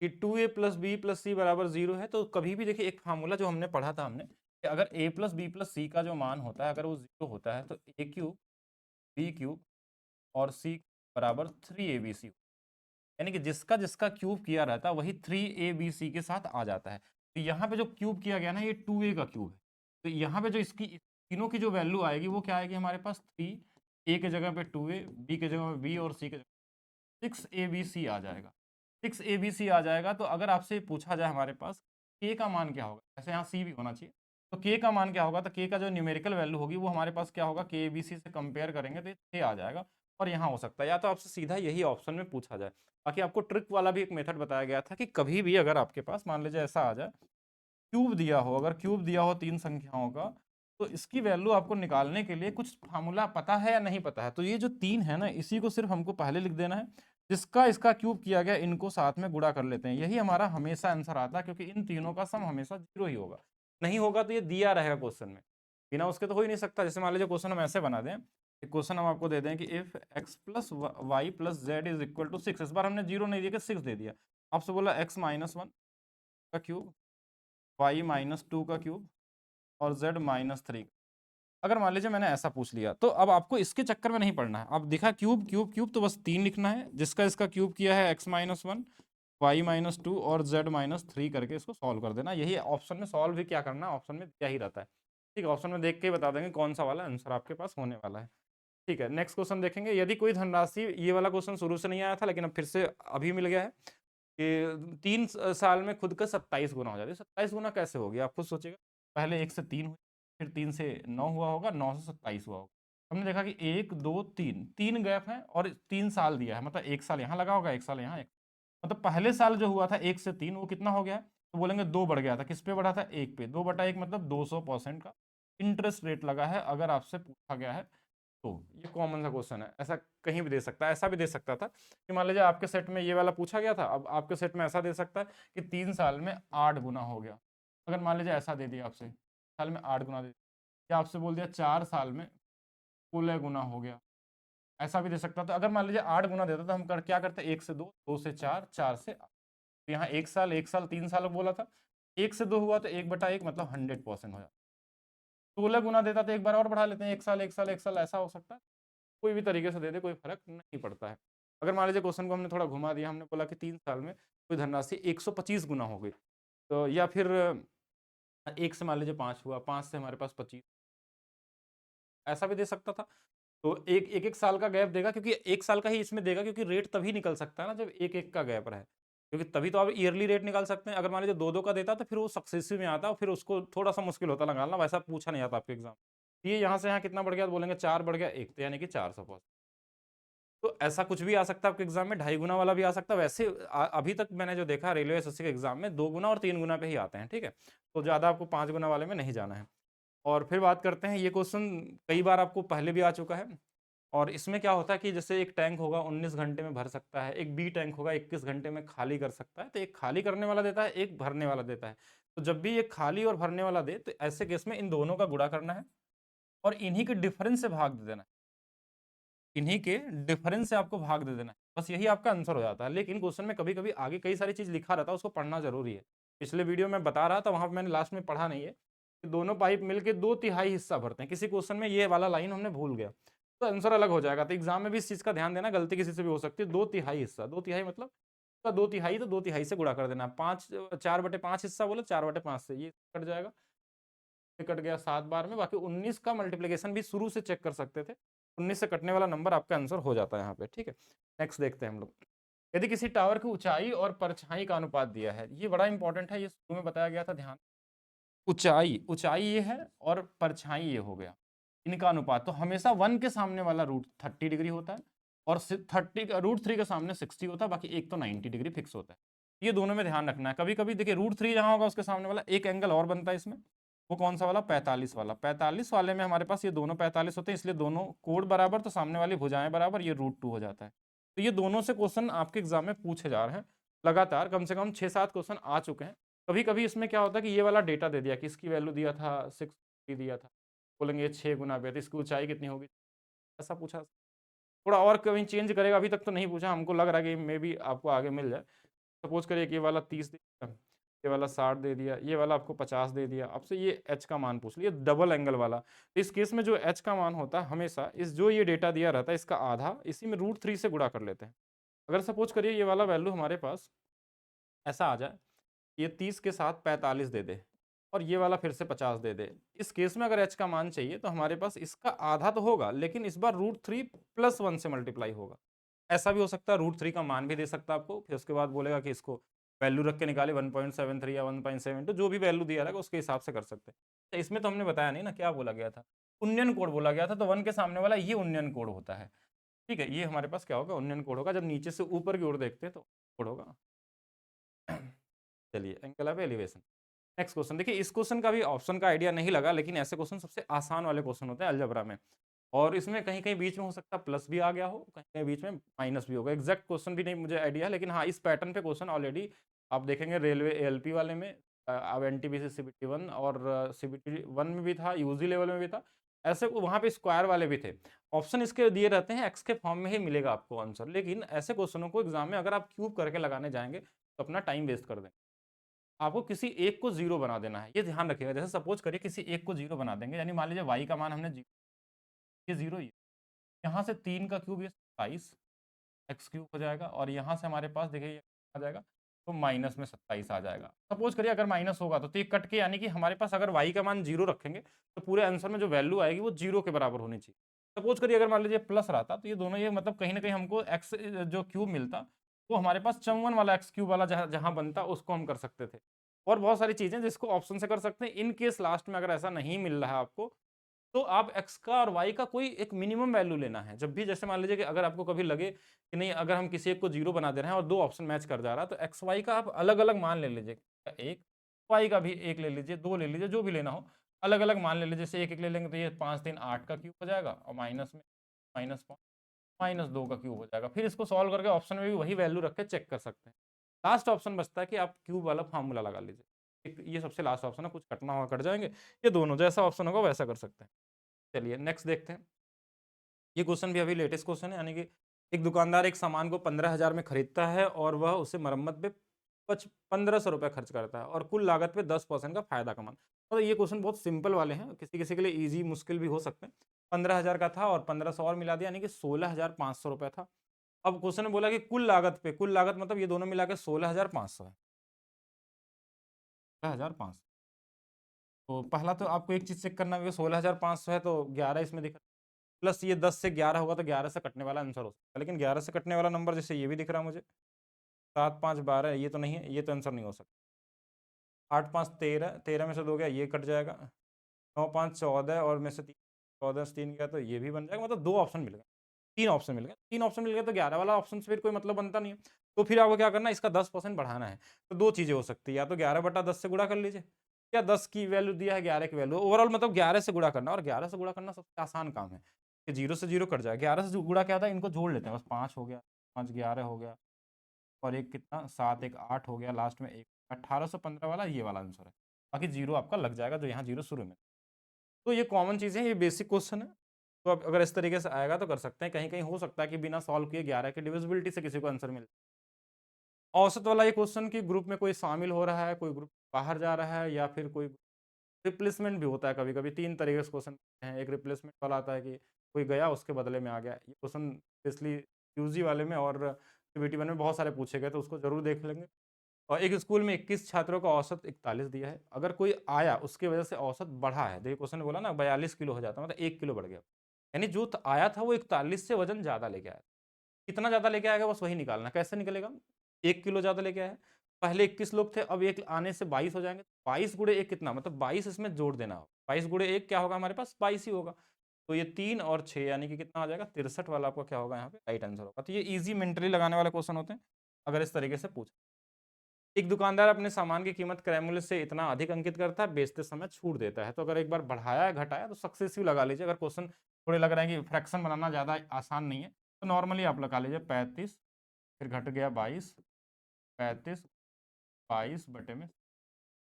कि 2a + b + c = 0 है। तो कभी भी देखिए एक फार्मूला जो हमने पढ़ा था हमने कि अगर a + b + c का जो मान होता है अगर वो 0 होता है तो a³ b³ और c = 3abc, यानी कि जिसका जिसका क्यूब किया रहता है वही 3abc के साथ आ जाता है। तो यहाँ पे जो क्यूब किया गया ना ये 2a का क्यूब है, तो यहाँ पे जो इसकी तीनों की जो वैल्यू आएगी वो क्या आएगी हमारे पास, 3, a के जगह पे 2a, b के जगह पे b और c के जगह 6abc आ जाएगा। 6abc आ जाएगा। तो अगर आपसे पूछा जाए हमारे पास k का मान क्या होगा, ऐसे यहाँ c भी होना चाहिए, तो k का मान क्या होगा, तो k का जो न्यूमेरिकल वैल्यू होगी वो हमारे पास क्या होगा, kbc से कंपेयर करेंगे तो 6 आ जाएगा। और यहाँ हो सकता है या तो आपसे सीधा यही ऑप्शन में पूछा जाए। बाकी आपको ट्रिक वाला भी एक मेथड बताया गया था कि कभी भी अगर आपके पास मान लीजिए ऐसा आ जाए, क्यूब दिया हो, अगर क्यूब दिया हो 3 संख्याओं का, तो इसकी वैल्यू आपको निकालने के लिए कुछ फार्मूला पता है या नहीं पता है, तो ये जो 3 है ना इसी को सिर्फ हमको पहले लिख देना है, जिसका इसका क्यूब किया गया इनको साथ में गुणा कर लेते हैं, यही हमारा हमेशा आंसर आता है, क्योंकि इन तीनों का सम हमेशा 0 ही होगा। नहीं होगा तो ये दिया रहेगा क्वेश्चन में, बिना उसके तो हो ही नहीं सकता। जैसे मान लीजिए क्वेश्चन हम ऐसे बना दें, एक क्वेश्चन हम आपको दे दें कि इफ x + y + z = 6, इस बार हमने 0 नहीं दिया, 6 दे दिया। आपसे बोला x - 1 का क्यूब, y - 2 का क्यूब और z - 3। अगर मान लीजिए मैंने ऐसा पूछ लिया तो अब आपको इसके चक्कर में नहीं पड़ना है। अब दिखा क्यूब क्यूब क्यूब तो बस 3 लिखना है, जिसका इसका क्यूब किया है x - 1, y - 2 और z - 3 करके इसको सॉल्व कर देना। यही ऑप्शन में सॉल्व भी क्या करना, ऑप्शन में दिया ही रहता है, ठीक है। ऑप्शन में देख के ही बता देंगे कौन सा वाला आंसर आपके पास होने वाला है, ठीक है। नेक्स्ट क्वेश्चन देखेंगे, यदि कोई धनराशि, ये वाला क्वेश्चन शुरू से नहीं आया था लेकिन अब फिर से अभी मिल गया है कि 3 साल में खुद का 27 गुना हो जाती है। 27 गुना कैसे हो गया आप खुद सोचिएगा। पहले 1 से 3 हुई, फिर 3 से 9 हुआ होगा, 9 से 27 हुआ होगा। हमने देखा कि 1, 2, 3 3 गैप है और 3 साल दिया है, मतलब 1 साल यहाँ लगा होगा, 1 साल यहाँ, मतलब पहले साल जो हुआ था 1 से 3 वो कितना हो गया है? तो बोलेंगे 2 बढ़ गया था, किस पे बढ़ा था, 1 पे। 2/1 मतलब 200% का इंटरेस्ट रेट लगा है, अगर आपसे पूछा गया है तो। ये कॉमन सा क्वेश्चन है, ऐसा कहीं भी दे सकता है। ऐसा भी दे सकता था कि मान लीजिए आपके सेट में ये वाला पूछा गया था, अब आपके सेट में ऐसा दे सकता है कि 3 साल में 8 गुना हो गया। अगर मान लीजिए ऐसा दे दिया आपसे, साल में 8 गुना दे दिया, या आपसे बोल दिया 4 साल में 16 गुना हो गया, ऐसा भी दे सकता था। अगर मान लीजिए 8 गुना देता तो हम क्या करते, 1 से 2, 2 से 4, 4 से 8। तो यहाँ 1 साल 3 साल बोला था, 1 से 2 हुआ तो 1/1 मतलब 100% हो जाता। 16 गुना देता तो एक बार और बढ़ा लेते हैं, 1 साल 1 साल 1 साल, ऐसा हो सकता है। कोई भी तरीके से दे दे, कोई फर्क नहीं पड़ता है। अगर मान लीजिए क्वेश्चन को हमने थोड़ा घुमा दिया, हमने बोला कि 3 साल में कोई धनराशि 125 गुना हो गई, तो या फिर 1 से मान लीजिए 5 हुआ, 5 से हमारे पास 25, ऐसा भी दे सकता था। तो एक एक साल का गैप देगा, क्योंकि 1 साल का ही इसमें देगा, क्योंकि रेट तभी निकल सकता है ना जब 1-1 का गैप रहे। क्योंकि तभी तो आप ईयरली रेट निकाल सकते हैं। अगर मान लीजिए 2-2 का देता तो फिर वो सक्सेसिव में आता और फिर उसको थोड़ा-सा मुश्किल होता निकालना, वैसा पूछा नहीं आता आपके एग्ज़ाम। ये यहाँ से यहाँ कितना बढ़ गया तो बोलेंगे 4 बढ़ गया 1, तो यानी कि 400%। तो ऐसा कुछ भी आ सकता है आपके एग्जाम में, 2.5 गुना वाला भी आ सकता है। वैसे अभी तक मैंने जो देखा रेलवे एसएससी के एग्जाम में 2 गुना और 3 गुना पे ही आते हैं, ठीक है। तो ज़्यादा आपको 5 गुना वाले में नहीं जाना है। और फिर बात करते हैं, ये क्वेश्चन कई बार आपको पहले भी आ चुका है। और इसमें क्या होता है कि जैसे एक टैंक होगा 19 घंटे में भर सकता है, एक बी टैंक होगा 21 घंटे में खाली कर सकता है। तो एक खाली करने वाला देता है, एक भरने वाला देता है। तो जब भी ये खाली और भरने वाला दे तो ऐसे केस में इन दोनों का गुणा करना है और इन्हीं के डिफरेंस से भाग दे देना है। इन्हीं के डिफरेंस से आपको भाग दे देना है, बस यही आपका आंसर हो जाता है। लेकिन क्वेश्चन में कभी-कभी आगे कई सारी चीज़ लिखा रहता है, उसको पढ़ना ज़रूरी है। पिछले वीडियो में बता रहा था, वहाँ पे मैंने लास्ट में पढ़ा नहीं है कि दोनों पाइप मिलके 2/3 हिस्सा भरते हैं। किसी क्वेश्चन में ये वाला लाइन हमने भूल गया, तो आंसर अलग हो जाएगा। तो एग्जाम में भी इस चीज़ का ध्यान देना, गलती किसी से भी हो सकती है। 2/3 हिस्सा, 2/3 मतलब उसका 2/3 तो 2/3 से गुणा कर देना। 5 4/5 हिस्सा बोले 4/5 से ये कट जाएगा। कट गया 7 बार में, बाकी 19 का मल्टीप्लिकेशन भी शुरू से चेक कर सकते थे। 19 से कटने वाला नंबर आपका आंसर हो जाता है यहाँ पे, ठीक है। नेक्स्ट देखते हैं हम लोग। यदि किसी टावर की ऊंचाई और परछाई का अनुपात दिया है, ये बड़ा इंपॉर्टेंट है, ये शुरू में बताया गया था, ध्यान। ऊंचाई ऊंचाई ये है और परछाई ये हो गया, इनका अनुपात तो हमेशा 1 के सामने वाला रूट 30 डिग्री होता है और 30 √3 के सामने 60 होता है, बाकी एक तो 90 डिग्री फिक्स होता है। ये दोनों में ध्यान रखना है। कभी कभी देखिए √3 जहां होगा उसके सामने वाला एक एंगल और बनता है इसमें, वो कौन सा वाला, 45 वाला। 45 वाले में हमारे पास ये दोनों 45 होते हैं, इसलिए दोनों कोण बराबर, तो सामने वाली भुजाएं बराबर, ये √2 हो जाता है। तो ये दोनों से क्वेश्चन आपके एग्जाम में पूछे जा रहे हैं लगातार, कम से कम 6-7 क्वेश्चन आ चुके हैं। कभी कभी इसमें क्या होता है कि ये वाला डेटा दे दिया कि इसकी वैल्यू दिया था 6 दिया था, बोलेंगे ये 6 गुना पे, तो इसकी ऊंचाई कितनी होगी, ऐसा पूछा। थोड़ा और कहीं चेंज करेगा, अभी तक तो नहीं पूछा, हमको लग रहा है कि मे बी आपको आगे मिल जाए। सपोज करिए कि ये वाला 30 दे दिया, ये वाला 60 दे दिया, ये वाला आपको 50 दे दिया, आपसे ये एच का मान पूछ लिया, डबल एंगल वाला। तो इस केस में जो एच का मान होता है हमेशा इस जो ये डेटा दिया रहता है इसका आधा इसी में √3 से गुणा कर लेते हैं। अगर सपोज करिए ये वाला वैल्यू हमारे पास ऐसा आ जाए, ये 30 के साथ 45 दे दे और ये वाला फिर से 50 दे दे, इस केस में अगर एच का मान चाहिए तो हमारे पास इसका आधा तो होगा, लेकिन इस बार √3 + 1 से मल्टीप्लाई होगा। ऐसा भी हो सकता है, √3 का मान भी दे सकता है आपको, फिर उसके बाद बोलेगा कि इसको वैल्यू रख के निकाले 1.73 या 1.72, जो भी वैल्यू दिया रहेगा उसके हिसाब से कर सकते हैं। तो इसमें तो हमने बताया नहीं ना क्या बोला गया था, उन्नयन कोड बोला गया था, तो 1 के सामने वाला ये उन्नयन कोड होता है, ठीक है। ये हमारे पास क्या होगा, उन्नयन कोड होगा। जब नीचे से ऊपर की ओर देखते हैं तो कोड होगा। चलिए, angle of elevation. Next question देखिए, इस क्वेश्चन का भी ऑप्शन का आइडिया नहीं लगा, लेकिन ऐसे क्वेश्चन सबसे आसान वाले क्वेश्चन होते हैं अलजेब्रा में, और इसमें कहीं कहीं बीच में हो सकता है प्लस भी आ गया हो, कहीं कहीं बीच में माइनस भी होगा। एग्जैक्ट क्वेश्चन भी नहीं मुझे आइडिया है, लेकिन हाँ इस पैटर्न पे क्वेश्चन ऑलरेडी आप देखेंगे रेलवे एएलपी वाले में, अब एनटीपीसी सीबीटी 1 और सीबीटी 1 में भी था, यूजी लेवल में भी था, ऐसे वहाँ पे स्क्वायर वाले भी थे। ऑप्शन इसके दिए रहते हैं, एक्स के फॉर्म में ही मिलेगा आपको आंसर, लेकिन ऐसे क्वेश्चनों को एग्जाम में अगर आप क्यूब करके लगाने जाएंगे तो अपना टाइम वेस्ट कर देंगे। आपको किसी एक को जीरो बना देना है, ये ध्यान रखिएगा। जैसे सपोज करिए किसी एक को जीरो बना देंगे, यानी मान लीजिए वाई का मान हमने ये जीरो ही है, यहाँ से 3 का क्यूब ये 27 एक्स क्यूब हो जाएगा, और यहाँ से हमारे पास देखिए ये आ जाएगा, तो माइनस में 27 आ जाएगा। सपोज करिए अगर माइनस होगा तो ये कट के, यानी कि हमारे पास अगर वाई का मान जीरो रखेंगे तो पूरे आंसर में जो वैल्यू आएगी वो जीरो के बराबर होनी चाहिए। सपोज करिए अगर मान लीजिए प्लस रहता तो ये दोनों, ये मतलब कहीं ना कहीं हमको एक्स जो क्यूब मिलता वो हमारे पास 54 वाला एक्स क्यूब वाला जहाँ जहाँ बनता उसको हम कर सकते थे। और बहुत सारी चीजें जिसको ऑप्शन से कर सकते हैं। इन केस लास्ट में अगर ऐसा नहीं मिल रहा है आपको, तो आप एक्स का और वाई का कोई एक मिनिमम वैल्यू लेना है। जब भी जैसे मान लीजिए कि अगर आपको कभी लगे कि नहीं, अगर हम किसी एक को जीरो बना दे रहे हैं और दो ऑप्शन मैच कर जा रहा है, तो एक्स वाई का आप अलग अलग मान ले लीजिए, एक वाई का भी एक ले लीजिए, दो ले लीजिए, जो भी लेना हो अलग अलग मान ले लीजिए। जैसे एक एक ले लेंगे तो ये 5 3 8 का क्यूब हो जाएगा, और माइनस में -2 का क्यूब हो जाएगा। फिर इसको सॉल्व करके ऑप्शन में भी वही वैल्यू रख के चेक कर सकते हैं। लास्ट ऑप्शन बचता है कि आप क्यूब वाला फार्मूला लगा लीजिए। ये सबसे लास्ट ऑप्शन है, कुछ कटना होगा कट जाएंगे, ये दोनों जैसा ऑप्शन होगा वैसा कर सकते हैं। चलिए नेक्स्ट देखते हैं। ये क्वेश्चन भी अभी लेटेस्ट क्वेश्चन है, यानी कि एक दुकानदार एक सामान को 15,000 में खरीदता है और वह उसे मरम्मत पे 1500 रुपये खर्च करता है और कुल लागत पे 10% का फायदा कमाता है। तो ये क्वेश्चन बहुत सिंपल वाले हैं, किसी किसी के लिए इजी मुश्किल भी हो सकते हैं। 15,000 का था और 1500 और मिला दिया, यानी कि 16,500 रुपये था। अब क्वेश्चन में बोला कि कुल लागत पे, कुल लागत मतलब ये दोनों मिला के 16,500 है, 16,500। तो पहला तो आपको एक चीज चेक करना होगा, 16,500 है तो 11 इसमें दिख रहा है, प्लस ये 10 से 11 होगा तो 11 से कटने वाला आंसर हो सकता है। लेकिन 11 से कटने वाला नंबर जैसे ये भी दिख रहा है मुझे, 7 5 12, ये तो नहीं है, ये तो आंसर नहीं हो सकता। 8 5 13, 13 में से 2 गया ये कट जाएगा, 9 5 14 और में से 3, 14 से 3 गया तो ये भी बन जाएगा। मतलब दो ऑप्शन मिल गए, तीन ऑप्शन मिल गए, तीन ऑप्शन मिल गए तो 11 वाला ऑप्शन से फिर कोई मतलब बनता नहीं है। तो फिर आपको क्या करना है, इसका 10% बढ़ाना है। तो दो चीजें हो सकती है, या तो 11/10 से गुणा कर लीजिए, या 10 की वैल्यू दिया है 11 की वैल्यू, ओवरऑल मतलब 11 से गुणा करना, और 11 से गुणा करना सबसे आसान काम है कि जीरो से जीरो कट जाए। 11 से गुणा क्या था, इनको जोड़ लेते हैं बस, 5 हो गया, 5 11 हो गया, और एक कितना 7 1 8 हो गया, लास्ट में एक 1815 वाला ये वाला आंसर है। बाकी जीरो आपका लग जाएगा जो यहाँ जीरो शुरू में। तो ये कॉमन चीज़ें हैं, ये बेसिक क्वेश्चन है। तो अब अगर इस तरीके से आएगा तो कर सकते हैं। कहीं कहीं हो सकता है कि बिना सॉल्व किए 11 की डिविजिबिलिटी से किसी को आंसर मिले। औसत वाला ये क्वेश्चन कि ग्रुप में कोई शामिल हो रहा है, कोई ग्रुप बाहर जा रहा है, या फिर कोई रिप्लेसमेंट भी होता है कभी कभी। तीन तरीके से क्वेश्चन हैं, एक रिप्लेसमेंट वाला आता है कि कोई गया उसके बदले में आ गया। ये क्वेश्चन स्पेशली यूजी वाले में और सीबीटी 1 में बहुत सारे पूछे गए, तो उसको जरूर देख लेंगे। और एक स्कूल में 21 छात्रों का औसत 41 दिया है। अगर कोई आया उसकी वजह से औसत बढ़ा है, देखिए क्वेश्चन ने बोला ना 42 किलो हो जाता, मतलब 1 किलो बढ़ गया। यानी जो आया था वो 41 से वजन ज़्यादा लेके आया। कितना ज़्यादा लेके आएगा बस वही निकालना। कैसे निकलेगा? 1 किलो ज़्यादा लेके आया है। पहले 21 लोग थे, अब 1 आने से 22 हो जाएँगे। 22 गुणे 1 कितना? मतलब 22 इसमें जोड़ देना होगा। 22 गुणे 1 क्या होगा हमारे पास? 22 ही होगा। तो ये 3 और 6 यानी कि कितना आ जाएगा? 63 वाला आपका क्या होगा यहाँ पे? राइट आंसर होगा। तो ये ईज़ी मेंटली लगाने वाले क्वेश्चन होते हैं, अगर इस तरीके से पूछा। एक दुकानदार अपने सामान की कीमत क्रय मूल्य से इतना अधिक अंकित करता है, बेचते समय छूट देता है। तो अगर एक बार बढ़ाया, घटाया तो सक्सेसिव लगा लीजिए। अगर क्वेश्चन थोड़े लग रहे हैं कि फ्रैक्शन बनाना ज़्यादा आसान नहीं है, तो नॉर्मली आप लगा लीजिए 35, फिर घट गया 22, 35, 22 बटे में।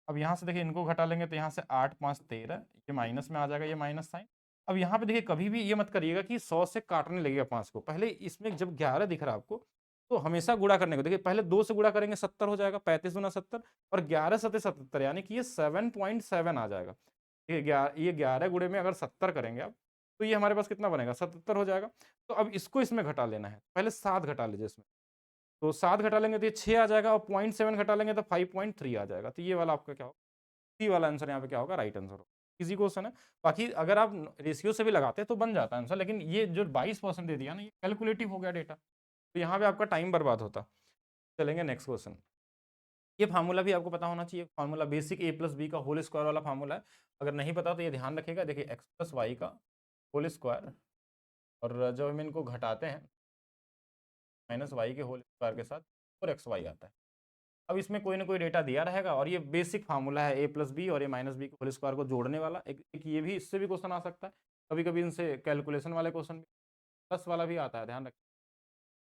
अब यहाँ से देखिए इनको घटा लेंगे तो यहाँ से 8 5 13, ये माइनस में आ जाएगा, ये माइनस साइन। अब यहाँ पे देखिए कभी भी ये मत करिएगा कि 100 से काटने लगेगा 5 को। पहले इसमें जब 11 दिख रहा है आपको, तो हमेशा गुणा करने को देखिए, पहले 2 से गुणा करेंगे 70 हो जाएगा, 35 दूना 70, और 11 सते 77 यानी कि ये 7.7 आ जाएगा। ये 11 गुणे में अगर 70 करेंगे आप, तो ये हमारे पास कितना बनेगा? 77 हो जाएगा। तो अब इसको इसमें घटा लेना है, पहले 7 घटा लीजिए इसमें। तो 7 घटा लेंगे तो ये 6 आ जाएगा, और 0.7 घटा लेंगे तो 5.3 आ जाएगा। तो ये वाला आपका क्या होगा? सी वाला आंसर यहाँ पे क्या होगा? राइट आंसर होगा। इजी क्वेश्चन है। बाकी अगर आप रेशियो से भी लगाते हैं तो बन जाता है आंसर, लेकिन ये जो 22% दे दिया ना, ये कैलकुलेटिव हो गया डेटा, तो यहाँ पे आपका टाइम बर्बाद होता। चलेंगे नेक्स्ट क्वेश्चन। ये फार्मूला भी आपको पता होना चाहिए। Formula basic A plus B का होल स्क्वायर वाला फार्मूला है। अगर नहीं पता तो ये ध्यान रखिएगा। देखिए एक्स प्लस वाई का होल स्क्वायर, और जब हम इनको घटाते हैं माइनस वाई के होल स्क्वायर के साथ, और एक्स वाई आता है। अब इसमें कोई ना कोई डेटा दिया रहेगा, और ये बेसिक फार्मूला है ए प्लस बी और ए माइनस बी के होल स्क्वायर को जोड़ने वाला। एक ये भी, इससे भी क्वेश्चन आ सकता है। कभी कभी इनसे कैलकुलेशन वाले क्वेश्चन भी। प्लस वाला भी आता है, ध्यान रखिए।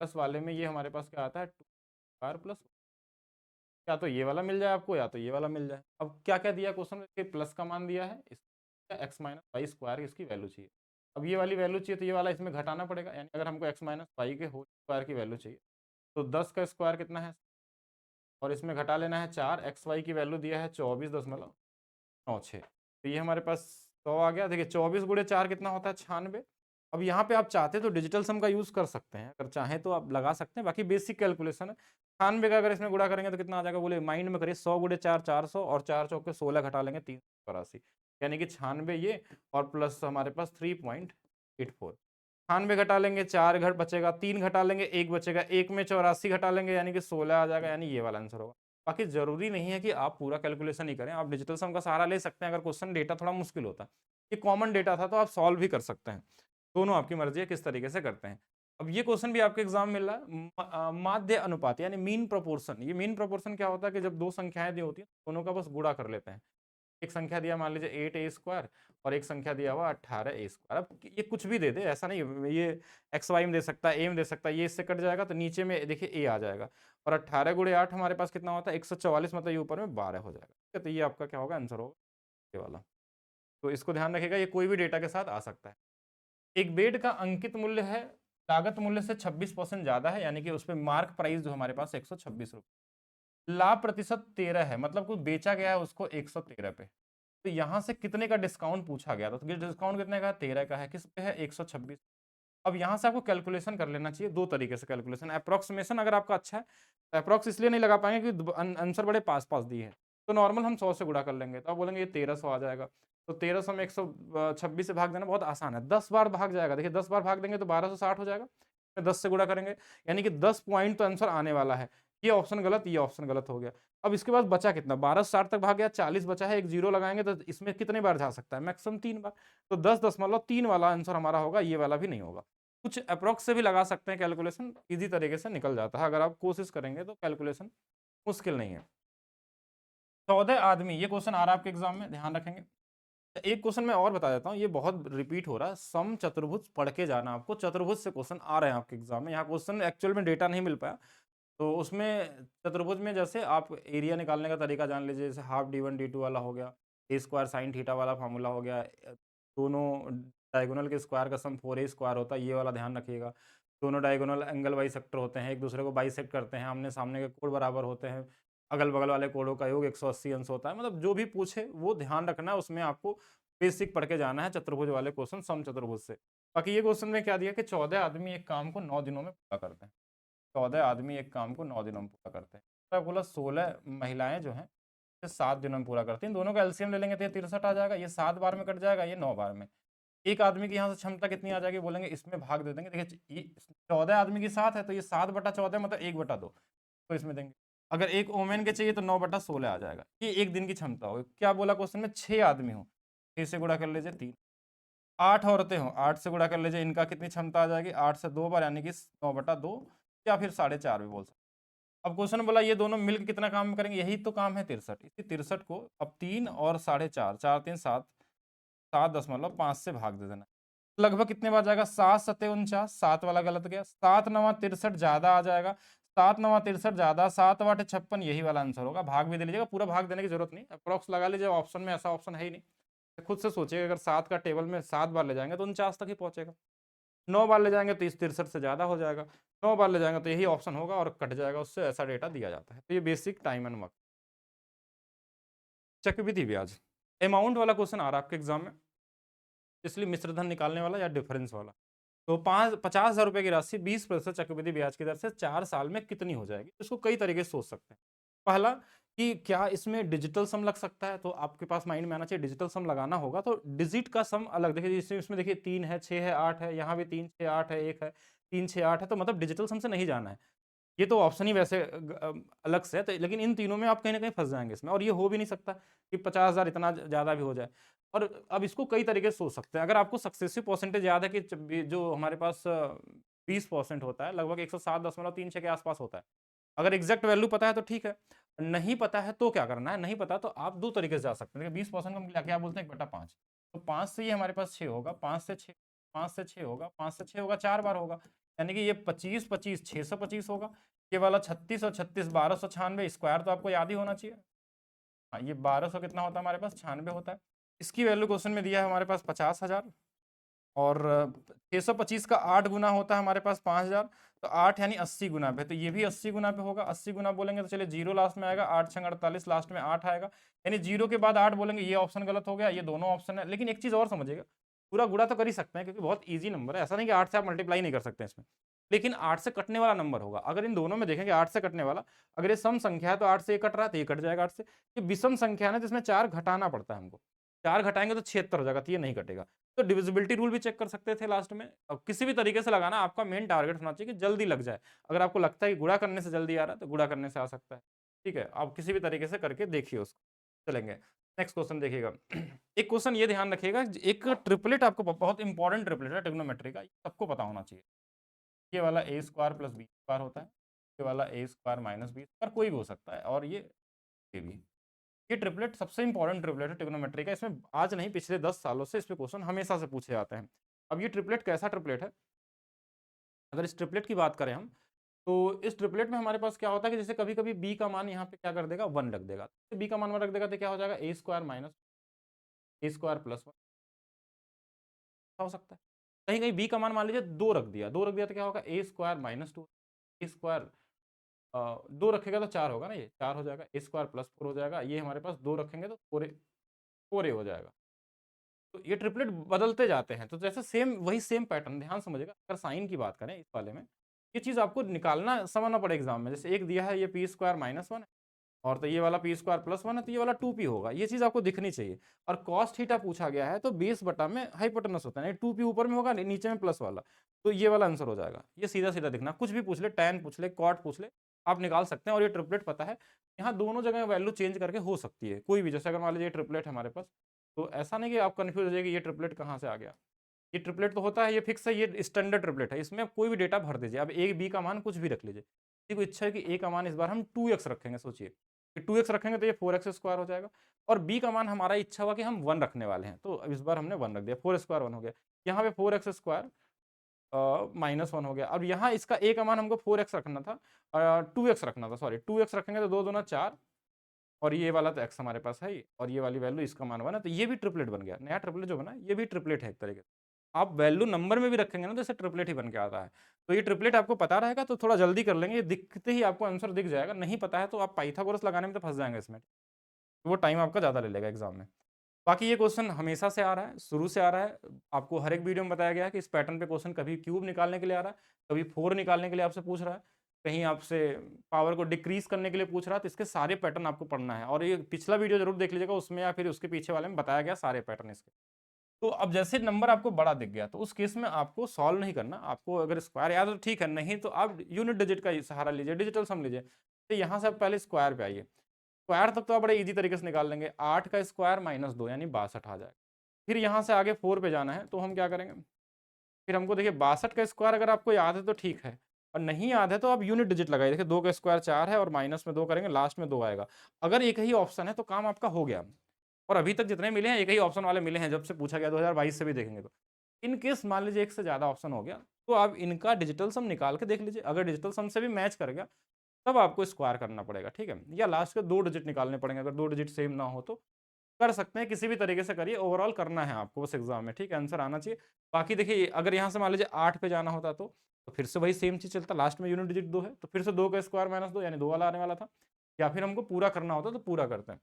प्लस वाले में ये हमारे पास क्या आता है? 2 स्क्वायर प्लस, या तो ये वाला मिल जाए आपको, या तो ये वाला मिल जाए। अब क्या क्या दिया क्वेश्चन में? प्लस का मान दिया है, एक्स माइनस वाई स्क्वायर इसकी वैल्यू चाहिए। अब ये वाली वैल्यू चाहिए तो ये वाला इसमें घटाना पड़ेगा। यानी अगर हमको एक्स माइनस वाई के होल स्क्वायर की वैल्यू चाहिए, तो 10 का स्क्वायर कितना है, और इसमें घटा लेना है 4। एक्स वाई की वैल्यू दिया है 24.96। तो ये हमारे पास 100 आ गया। देखिए 24 गुणे 4 कितना होता है? 96। अब यहाँ पे आप चाहते तो डिजिटल सम का यूज़ कर सकते हैं, अगर चाहें तो आप लगा सकते हैं। बाकी बेसिक कैलकुलेशन है। 96 का अगर इसमें गुणा करेंगे तो कितना आ जाएगा? बोले माइंड में करिए। 100 गुणे 4 400, और 4 चौक के 16 घटा लेंगे 382, यानी कि 96 ये, और प्लस हमारे पास 3.84। 98 घटा लेंगे, 4 घर बचेगा, 3 घटा लेंगे, 1 बचेगा, 1 में 84 घटा लेंगे यानी कि 16 आ जाएगा। यानी ये वाला आंसर होगा। बाकी जरूरी नहीं है कि आप पूरा कैलकुलेशन ही करें, आप डिजिटल सम का सहारा ले सकते हैं अगर क्वेश्चन डेटा थोड़ा मुश्किल होता है। ये कॉमन डेटा था तो आप सॉल्व भी कर सकते हैं। दोनों आपकी मर्जी है किस तरीके से करते हैं। अब ये क्वेश्चन भी आपके एग्जाम में मिल रहा है, माध्य अनुपात यानी मीन प्रोपोर्शन। ये मीन प्रोपोर्शन क्या होता है कि जब दो संख्याएं दी होती हैं, दोनों का बस गुणा कर लेते हैं। एक संख्या दिया मान लीजिए 8a² और एक संख्या दिया हुआ 18a²। अब ये कुछ भी दे दे, ऐसा नहीं, ये एक्स वाई में दे सकता है, ए में दे सकता है। ये इससे कट जाएगा तो नीचे में देखिए ए आ जाएगा, और 18 गुणे 8 हमारे पास कितना होता है? 144, मतलब ये ऊपर में 12 हो जाएगा। ठीक है, तो ये आपका क्या होगा? आंसर होगा ये वाला। तो इसको ध्यान रखिएगा, ये कोई भी डेटा के साथ आ सकता है। एक बेड का अंकित मूल्य है लागत मूल्य से 26% ज्यादा है, यानी कि उसमें मार्क प्राइस जो हमारे पास 126 रुपये। लाभ प्रतिशत 13 है, मतलब कोई बेचा गया है उसको 113 पे। तो यहाँ से कितने का डिस्काउंट पूछा गया था? तो डिस्काउंट कितने का है? 13 का है। किस पे है? 126। अब यहाँ से आपको कैलकुलेशन कर लेना चाहिए। दो तरीके से कैलकुलेशन, अप्रोक्सीमेशन अगर आपका अच्छा है तो अप्रोक्स इसलिए नहीं लगा पाएंगे कि आंसर बड़े पास पास दिए हैं। तो नॉर्मल हम 100 से गुणा कर लेंगे, तो आप बोलेंगे ये 1300 आ जाएगा। तो 1300 में 126 से भाग देना बहुत आसान है, 10 बार भाग जाएगा। देखिए 10 बार भाग देंगे तो 1260 हो जाएगा। फिर 10 से गुणा करेंगे, यानी कि 10 पॉइंट तो आंसर आने वाला है। ये ऑप्शन गलत, ये ऑप्शन गलत हो गया। अब इसके बाद बचा कितना? 1260 तक भाग गया, 40 बचा है, एक जीरो लगाएंगे तो इसमें कितने बार जा सकता है? मैक्सिमम 3 बार। तो 10.3 वाला आंसर हमारा होगा, ये वाला भी नहीं होगा। कुछ अप्रोक्स से भी लगा सकते हैं कैलकुलेशन, इजी तरीके से निकल जाता है अगर आप कोशिश करेंगे तो। कैलकुलेशन मुश्किल नहीं है। 14 आदमी, ये क्वेश्चन आ रहा है आपके एग्जाम में, ध्यान रखेंगे। एक क्वेश्चन मैं और बता देता हूँ, ये बहुत रिपीट हो रहा है। सम चतुर्भुज पढ़ के जाना आपको, चतुर्भुज से क्वेश्चन आ रहे हैं आपके एग्जाम में। यहाँ क्वेश्चन एक्चुअल में डेटा नहीं मिल पाया, तो उसमें चतुर्भुज में जैसे आप एरिया निकालने का तरीका जान लीजिए। जैसे हाफ D1 D2 वाला हो गया, ए स्क्वायर साइन थीटा वाला फार्मूला हो गया, दोनों डायगोनल के स्क्वायर का सम 4a² होता है, ये वाला ध्यान रखिएगा। दोनों डायगोनल एंगल बाई सेक्टर होते हैं, एक दूसरे को बाइसेक्ट करते हैं, आमने सामने के कोण बराबर होते हैं, अगल बगल वाले कोणों का योग 180 अंश होता है। मतलब जो भी पूछे वो ध्यान रखना है, उसमें आपको बेसिक पढ़ के जाना है चतुर्भुज वाले क्वेश्चन, सम चतुर्भुज से। बाकी ये क्वेश्चन में क्या दिया कि 14 आदमी एक काम को 9 दिनों में पूरा करते हैं। 14 आदमी एक काम को 9 दिनों में पूरा करते हैं। बोला 16 महिलाएं जो हैं 7 दिनों में पूरा करती हैं। दोनों का एलसीएम ले लेंगे तो ये 63 आ जाएगा, ये 7 बार में कट जाएगा, ये 9 बार में। एक आदमी की यहाँ से क्षमता कितनी आ जाएगी बोलेंगे, इसमें भाग दे देंगे। देखिए 14 आदमी की 7 है तो ये 7/14 मतलब 1/2, तो इसमें देंगे। अगर एक ओमेन के चाहिए तो 9/16 आ जाएगा। ये एक दिन की क्षमता होगी। क्या बोला क्वेश्चन में, 6 आदमी हो, 6 से गुणा कर लीजिए 3। 8 औरतें हो, 8 से गुणा कर लीजिए, इनका कितनी क्षमता आ जाएगी, 8 से 2 बार यानी कि 9/2 या फिर 4.5 भी बोल सकते। अब क्वेश्चन बोला ये दोनों मिलकर कितना काम करेंगे, यही तो काम है 63। इसी 63 को अब 3 और 4.5, 4 3 7, 7.5 से भाग दे देना। लगभग कितने बार जाएगा, 7 7 49, 7 वाला गलत गया, 7 9 63 ज्यादा आ जाएगा, 7 9 63 ज्यादा, 7 8 56 यही वाला आंसर होगा। भाग भी दे लीजिएगा, पूरा भाग देने की जरूरत नहीं, अप्रॉक्स लगा लीजिए, ऑप्शन में ऐसा ऑप्शन है ही नहीं। तो खुद से सोचिएगा, अगर 7 का टेबल में 7 बार ले जाएंगे तो 49 तक ही पहुंचेगा, 9 बार ले जाएंगे तो इस 63 से ज्यादा हो जाएगा, 9 बार ले जाएंगे तो यही ऑप्शन होगा और कट जाएगा उससे, ऐसा डेटा दिया जाता है। तो ये बेसिक टाइम एंड वर्क। चक्रवृद्धि ब्याज अमाउंट वाला क्वेश्चन आ रहा है आपके एग्जाम में, इसलिए मिश्र धन निकालने वाला या डिफरेंस वाला। तो 50,000 रुपए की राशि 20% चक्रवृद्धि ब्याज की दर से 4 साल में कितनी हो जाएगी। इसको कई तरीके से सोच सकते हैं। पहला कि क्या इसमें डिजिटल सम लग सकता है, तो आपके पास माइंड में आना चाहिए डिजिटल सम लगाना होगा तो डिजिट का सम अलग। देखिए इसमें देखिए 3 है, 6 है, 8 है, यहाँ भी 3 6 8 है, 1 है, 3 6 8 है, तो मतलब डिजिटल सम से नहीं जाना है। ये तो ऑप्शन ही वैसे अलग से है, तो लेकिन इन तीनों में आप कहीं ना कहीं फंस जाएंगे इसमें, और ये हो भी नहीं सकता कि 50,000 इतना ज़्यादा भी हो जाए। और अब इसको कई तरीके से सोच सकते हैं। अगर आपको सक्सेसिव परसेंटेज याद है कि जो हमारे पास 20% होता है, लगभग 107.36 के आसपास होता है। अगर एग्जैक्ट वैल्यू पता है तो ठीक है, नहीं पता है तो क्या करना है, नहीं पता तो आप दो तरीके से जा सकते हैं। 20% को हम क्या बोलते हैं, 1/5। तो 5 से ये हमारे पास 6 होगा, 5 से 6, 5 से 6 होगा, 5 से 6 होगा, 4 बार होगा, यानी कि ये 25 25 625 होगा। ये वाला 36 और 36 1296, स्क्वायर तो आपको याद ही होना चाहिए। हाँ, ये 1200 कितना होता है हमारे पास, 96 होता है। इसकी वैल्यू क्वेश्चन में दिया है हमारे पास 50,000, और 625 का 8 गुना होता है हमारे पास 5,000, तो 8 यानी 80 गुना पे, तो ये भी 80 गुना पे होगा। 80 गुना बोलेंगे तो चलिए 0 लास्ट में आएगा, 8 6 48, लास्ट में 8 आएगा, यानी 0 के बाद 8 बोलेंगे, ये ऑप्शन गलत हो गया, ये दोनों ऑप्शन है। लेकिन एक चीज और समझिएगा, पूरा गुणा तो कर ही सकते हैं क्योंकि बहुत ईजी नंबर है, ऐसा नहीं कि 8 से आप मल्टीप्लाई नहीं कर सकते इसमें, लेकिन 8 से कटने वाला नंबर होगा। अगर इन दोनों में देखेंगे 8 से कटने वाला, अगर ये सम संख्या है तो 8 से ये कट रहा है तो ये कट जाएगा 8 से। ये विषम संख्या है ना, जिसमें 4 घटाना पड़ता है हमको, 4 घटाएंगे तो 76 हो जाएगा, तो ये नहीं कटेगा। तो डिविजिबिलिटी रूल भी चेक कर सकते थे लास्ट में। अब किसी भी तरीके से लगाना, आपका मेन टारगेट होना चाहिए कि जल्दी लग जाए। अगर आपको लगता है कि गुणा करने से जल्दी आ रहा है तो गुणा करने से आ सकता है, ठीक है। आप किसी भी तरीके से करके देखिए उसको, चलेंगे। नेक्स्ट क्वेश्चन देखिएगा। एक क्वेश्चन ये ध्यान रखिएगा, एक ट्रिपलेट आपको बहुत इंपॉर्टेंट ट्रिपलेट है ट्रिग्नोमेट्री का, सबको पता होना चाहिए। ये वाला ए स्क्वायर प्लस बी स्क्वायर होता है, ये वाला ए स्क्वायर माइनस बी स्क्वायर, कोई भी हो सकता है, और ये भी। ये ट्रिपलेट सबसे इंपॉर्टेंट ट्रिपलेट है ट्रिग्नोमेट्री का। इसमें आज नहीं, पिछले 10 सालों से इस पे क्वेश्चन हमेशा से पूछे जाते हैं। अब ये ट्रिपलेट कैसा ट्रिपलेट है, अगर इस ट्रिपलेट की बात करें हम, तो इस ट्रिपलेट में हमारे पास क्या होता है कि जैसे कभी कभी बी का मान यहाँ पे क्या कर देगा, 1 रख देगा। बी का मान 1 रख देगा तो क्या हो जाएगा, ए स्क्वायर माइनस ए स्क्वायर प्लस 1 हो सकता है। कहीं कहीं बी का मान मान लीजिए 2 रख दिया, 2 रख दिया तो क्या होगा, ए स्क्वायर माइनस 2, ए स्क्वायर 2 रखेगा तो 4 होगा ना, ये 4 हो जाएगा, ए स्क्वायर प्लस 4 हो जाएगा। ये हमारे पास 2 रखेंगे तो 4 ए हो जाएगा। तो ये ट्रिपलेट बदलते जाते हैं, तो जैसे सेम वही सेम पैटर्न, ध्यान समझिएगा। अगर साइन की बात करें इस वाले में, ये चीज़ आपको निकालना समझना पड़े एग्जाम में। जैसे एक दिया है ये पी स्क्वायर माइनस 1 है, और तो ये वाला पी स्क्वायर प्लस 1 है, तो ये वाला 2p होगा। ये चीज़ आपको दिखनी चाहिए। और कॉस थीटा पूछा गया है तो बेस बटा में हाइपोटेनस होता है, 2p ऊपर में होगा, नीचे में प्लस वाला, तो ये वाला आंसर हो जाएगा। ये सीधा सीधा दिखना, कुछ भी पूछ ले, टैन पूछ ले, कॉट पूछ ले, आप निकाल सकते हैं। और ये ट्रिपलेट पता है, यहाँ दोनों जगह वैल्यू चेंज करके हो सकती है कोई भी। जैसे अगर मान लीजिए ट्रिपलेट है हमारे पास, तो ऐसा नहीं कि आप कन्फ्यूज हो जाएगी ये ट्रिपलेट कहाँ से आ गया। ये ट्रिपलेट तो होता है, ये फिक्स है, ये स्टैंडर्ड ट्रिपलेट है, इसमें कोई भी डेटा भर दीजिए। अब ए बी का मान कुछ भी रख लीजिए। किसी को इच्छा है कि ए का मान इस बार हम 2x रखेंगे, सोचिए कि 2x रखेंगे तो ये 4x स्क्वायर हो जाएगा। और बी का मान हमारा इच्छा हुआ कि हम 1 रखने वाले हैं, तो इस बार हमने 1 रख दिया, 4 स्क्वायर 1 हो गया। यहाँ पे 4x स्क्वायर माइनस 1 हो गया। अब यहाँ इसका ए का मान हमको 4x रखना था, 2x रखना था, सॉरी 2x रखेंगे तो 2 दूना 4, और ये वाला तो x हमारे पास है ही, और ये वाली वैल्यू इसका मान बना, तो ये भी ट्रिपलेट बन गया। नया ट्रिपलेट जो बना ये भी ट्रिपलेट है एक तरीके से। आप वैल्यू नंबर में भी रखेंगे ना तो इसे ट्रिपलेट ही बन के आता है। तो ये ट्रिपलेट आपको पता रहेगा तो थोड़ा जल्दी कर लेंगे, दिखते ही आपको आंसर दिख जाएगा। नहीं पता है तो आप पाइथागोरस लगाने में तो फंस जाएंगे इसमें, वो टाइम आपका ज़्यादा ले लेगा एग्जाम में। बाकी ये क्वेश्चन हमेशा से आ रहा है, शुरू से आ रहा है। आपको हर एक वीडियो में बताया गया है कि इस पैटर्न पे क्वेश्चन कभी क्यूब निकालने के लिए आ रहा है, कभी 4 निकालने के लिए आपसे पूछ रहा है। कहीं आपसे पावर को डिक्रीज़ करने के लिए पूछ रहा है, तो इसके सारे पैटर्न आपको पढ़ना है और ये पिछला वीडियो ज़रूर देख लीजिएगा, उसमें या फिर उसके पीछे वाले में बताया गया सारे पैटर्न इसके। तो अब जैसे नंबर आपको बड़ा दिख गया, तो उस केस में आपको सॉल्व नहीं करना, आपको अगर स्क्वायर याद है तो ठीक है, नहीं तो आप यूनिट डिजिट का ही सहारा लीजिए, डिजिटल सम लीजिए। तो यहाँ से आप पहले स्क्वायर पे आइए, स्क्वायर तक तो आप बड़े ईज़ी तरीके से निकाल लेंगे, 8 का स्क्वायर माइनस 2 यानी 62 आ जाएगा। फिर यहाँ से आगे 4 पे जाना है, तो हम क्या करेंगे, फिर हमको देखिए 62 का स्क्वायर अगर आपको याद है तो ठीक है, और नहीं याद है तो आप यूनिट डिजिट लगाइए। देखिए 2 का स्क्वायर 4 है और माइनस में 2 करेंगे, लास्ट में 2 आएगा। अगर एक ही ऑप्शन है तो काम आपका हो गया, और अभी तक जितने मिले हैं एक ही ऑप्शन वाले मिले हैं, जब से पूछा गया 2022 से भी देखेंगे तो। इन केस मान लीजिए एक से ज़्यादा ऑप्शन हो गया, तो आप इनका डिजिटल सम निकाल के देख लीजिए, अगर डिजिटल सम से भी मैच कर गया तब आपको स्क्वायर करना पड़ेगा, ठीक है? या लास्ट के 2 डिजिट निकालने पड़ेंगे, अगर 2 डिजिट सेम ना हो तो कर सकते हैं, किसी भी तरीके से करिए, ओवरऑल करना है आपको बस एग्जाम में, ठीक है? आंसर आना चाहिए। बाकी देखिए अगर यहाँ से मान लीजिए 8 पे जाना होता तो फिर से वही सेम चीज़ चलता, लास्ट में यूनिट डिजिट 2 है, तो फिर से 2 का स्क्वायर माइनस 2 यानी 2 वाला आने वाला था। या फिर हमको पूरा करना होता तो पूरा करते हैं।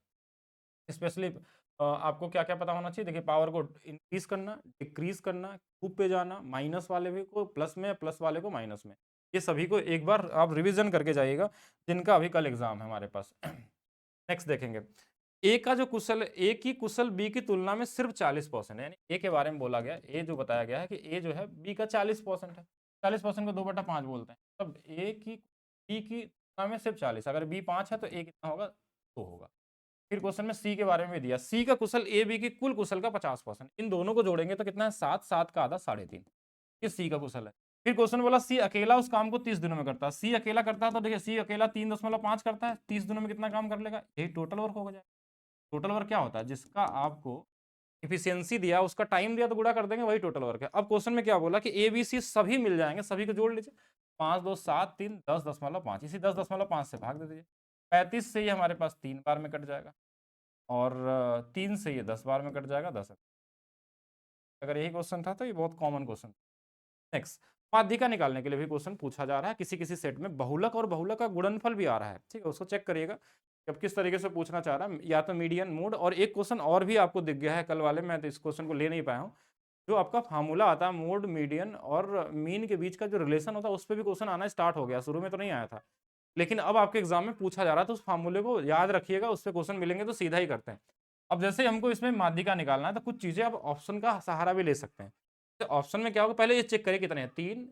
स्पेशली आपको क्या-क्या पता होना चाहिए, देखिए पावर को इंक्रीज़ करना, डिक्रीज़ करना, क्यूब पे जाना, माइनस वाले भी को प्लस में, प्लस वाले को माइनस में। ये सभी को एक बार आप रिवीजन करके जाइएगा, जिनका अभी कल एग्ज़ाम है हमारे पास। नेक्स्ट देखेंगे, ए का जो कुशल ए की कुशल बी की तुलना में सिर्फ 40% है, यानी ए के बारे में बोला गया, ए जो बताया गया है कि ए जो है बी का 40% है। 40% को 2/5 बोलते हैं। तब ए की बी की तुलना में सिर्फ 40, अगर बी 5 है तो ए कितना होगा? 2 होगा। फिर क्वेश्चन में सी के बारे में भी दिया, सी का कुशल ए बी की कुल कुशल का 50%, इन दोनों को जोड़ेंगे तो कितना है? 7, 7 का आधा 3.5, ये सी का कुशल है। फिर क्वेश्चन बोला सी अकेला उस काम को 30 दिनों में करता है, सी अकेला करता है तो देखिए सी अकेला 3.5 करता है, 30 दिनों में कितना काम कर लेगा? यही टोटल वर्क हो जाएगा। टोटल वर्क क्या होता है? जिसका आपको एफिशिएंसी दिया, उसका टाइम दिया तो गुणा कर देंगे, वही टोटल वर्क है। अब क्वेश्चन में क्या बोला कि ए बी सी सभी मिल जाएंगे, सभी को जोड़ लीजिए, 5 2 7 3 10.5, इसी 10.5 से भाग दे दीजिए। 35 से ये हमारे पास 3 बार में कट जाएगा, और 3 से ये 10 बार में कट जाएगा, 10। अगर यही क्वेश्चन था तो ये बहुत कॉमन क्वेश्चन। नेक्स्ट, माध्यिका निकालने के लिए भी क्वेश्चन पूछा जा रहा है, किसी-किसी सेट में बहुलक और बहुलक का गुणनफल भी आ रहा है, ठीक है? उसको चेक करिएगा कि अब किस तरीके से पूछना चाह रहा है, या तो मीडियन, मोड, और एक क्वेश्चन और भी आपको दिख गया है कल वाले में, तो इस क्वेश्चन को ले नहीं पाया हूँ। जो आपका फार्मूला आता है मोड, मीडियन और मीन के बीच का जो रिलेशन होता है, उस पे भी क्वेश्चन आना स्टार्ट हो गया, शुरू में तो नहीं आया था। लेकिन अब आपके एग्जाम में पूछा जा रहा है, तो उस फार्मूले को याद रखिएगा, उससे क्वेश्चन मिलेंगे तो सीधा ही करते हैं। अब जैसे हमको इसमें माध्यिका निकालना है, तो कुछ चीज़ें आप ऑप्शन का सहारा भी ले सकते हैं। तो ऑप्शन में क्या होगा, पहले ये चेक करिए कितने हैं, 3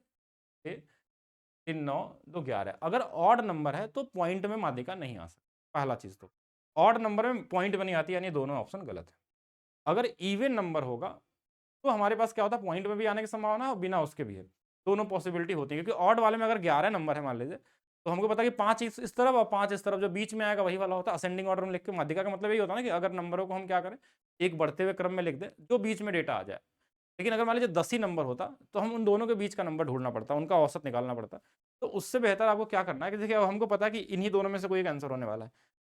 6 3 9 2 11। अगर ऑड नंबर है तो पॉइंट में माध्यिका नहीं आ सकती, पहला चीज़ तो। ऑड नंबर में पॉइंट में नहीं आती, यानी दोनों ऑप्शन गलत है। अगर इवन नंबर होगा तो हमारे पास क्या होता है, पॉइंट में भी आने की संभावना है और बिना उसके भी है। दोनों पॉसिबिलिटी होती है, क्योंकि ऑड वाले में अगर 11 नंबर है मान लीजिए, तो हमको पता है कि 5 इस तरफ और 5 इस तरफ, जो बीच में आएगा वही वाला होता है। असेंडिंग ऑर्डर में लिख के, माध्यिका का मतलब यही होता है ना कि अगर नंबरों को हम क्या करें, एक बढ़ते हुए क्रम में लिख दें, जो बीच में डेटा आ जाए। लेकिन अगर मान लीजिए 10 ही नंबर होता, तो हम उन दोनों के बीच का नंबर ढूँढना पड़ता, उनका औसत निकालना पड़ता। तो उससे बेहतर आपको क्या करना है कि देखिए अब हमको पता है कि इन्हीं दोनों में से कोई एक आंसर होने वाला है।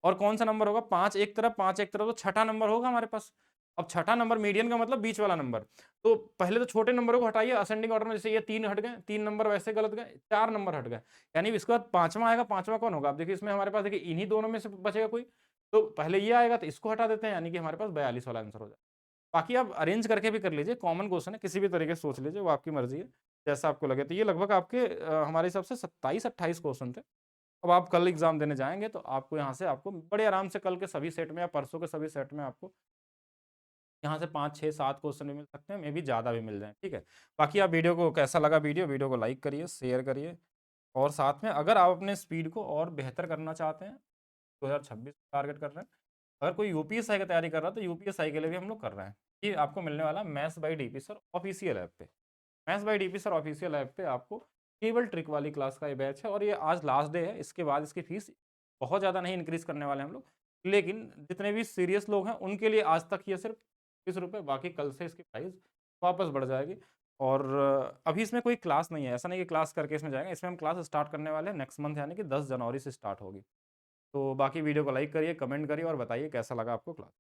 और कौन-सा नंबर होगा? 5 एक तरफ, 5 एक तरफ, तो छठा नंबर होगा हमारे पास। अब छठा नंबर मीडियन का मतलब बीच वाला नंबर। तो पहले तो छोटे नंबरों को हटाइए असेंडिंग ऑर्डर में, जैसे ये 3 हट गए, 3 नंबर वैसे गलत गए, 4 नंबर हट गए। यानी इसके बाद 5वां आएगा, 5वां कौन होगा? अब देखिए इसमें हमारे पास देखिए इन्हीं दोनों में से बचेगा कोई। तो पहले ये आएगा तो इसको हटा देते हैं, यानी कि हमारे पास 42 वाला आंसर हो जाएगा। बाकी आप अरेंज करके भी कर लीजिए, कॉमन क्वेश्चन है, किसी भी तरीके से सोच लीजिए, वो आपकी मर्ज़ी है, जैसा आपको लगे। तो ये लगभग आपके हमारे हिसाब से 27-28 क्वेश्चन थे। अब आप कल एग्ज़ाम देने जाएँगे तो आपको यहाँ से आपको बड़े आराम से कल के सभी सेट में या परसों के सभी सेट में आपको यहाँ से 5, 6, 7 क्वेश्चन भी मिल सकते हैं, मेबी ज़्यादा भी मिल जाएँ, ठीक है? बाकी आप वीडियो को कैसा लगा वीडियो को लाइक करिए, शेयर करिए, और साथ में अगर आप अपने स्पीड को और बेहतर करना चाहते हैं, 2026 टारगेट कर रहे हैं, अगर कोई यूपीएसआई की तैयारी कर रहा है तो यूपीएसआई के लिए भी हम लोग कर रहे हैं। ये आपको मिलने वाला है maths by DP sir official app पे। Maths by DP sir official app पे आपको केवल ट्रिक वाली क्लास का ये बैच है, और ये आज लास्ट डे है, इसके बाद इसकी फीस बहुत ज़्यादा नहीं इंक्रीज़ करने वाले हम लोग। लेकिन जितने भी सीरियस लोग हैं उनके लिए आज तक ये सिर्फ ₹30, बाकी कल से इसकी प्राइस वापस बढ़ जाएगी। और अभी इसमें कोई क्लास नहीं है, ऐसा नहीं कि क्लास करके इसमें जाएँगे, इसमें हम क्लास स्टार्ट करने वाले हैं नेक्स्ट मंथ, यानी कि 10 जनवरी से स्टार्ट होगी। तो बाकी वीडियो को लाइक करिए, कमेंट करिए और बताइए कैसा लगा आपको क्लास।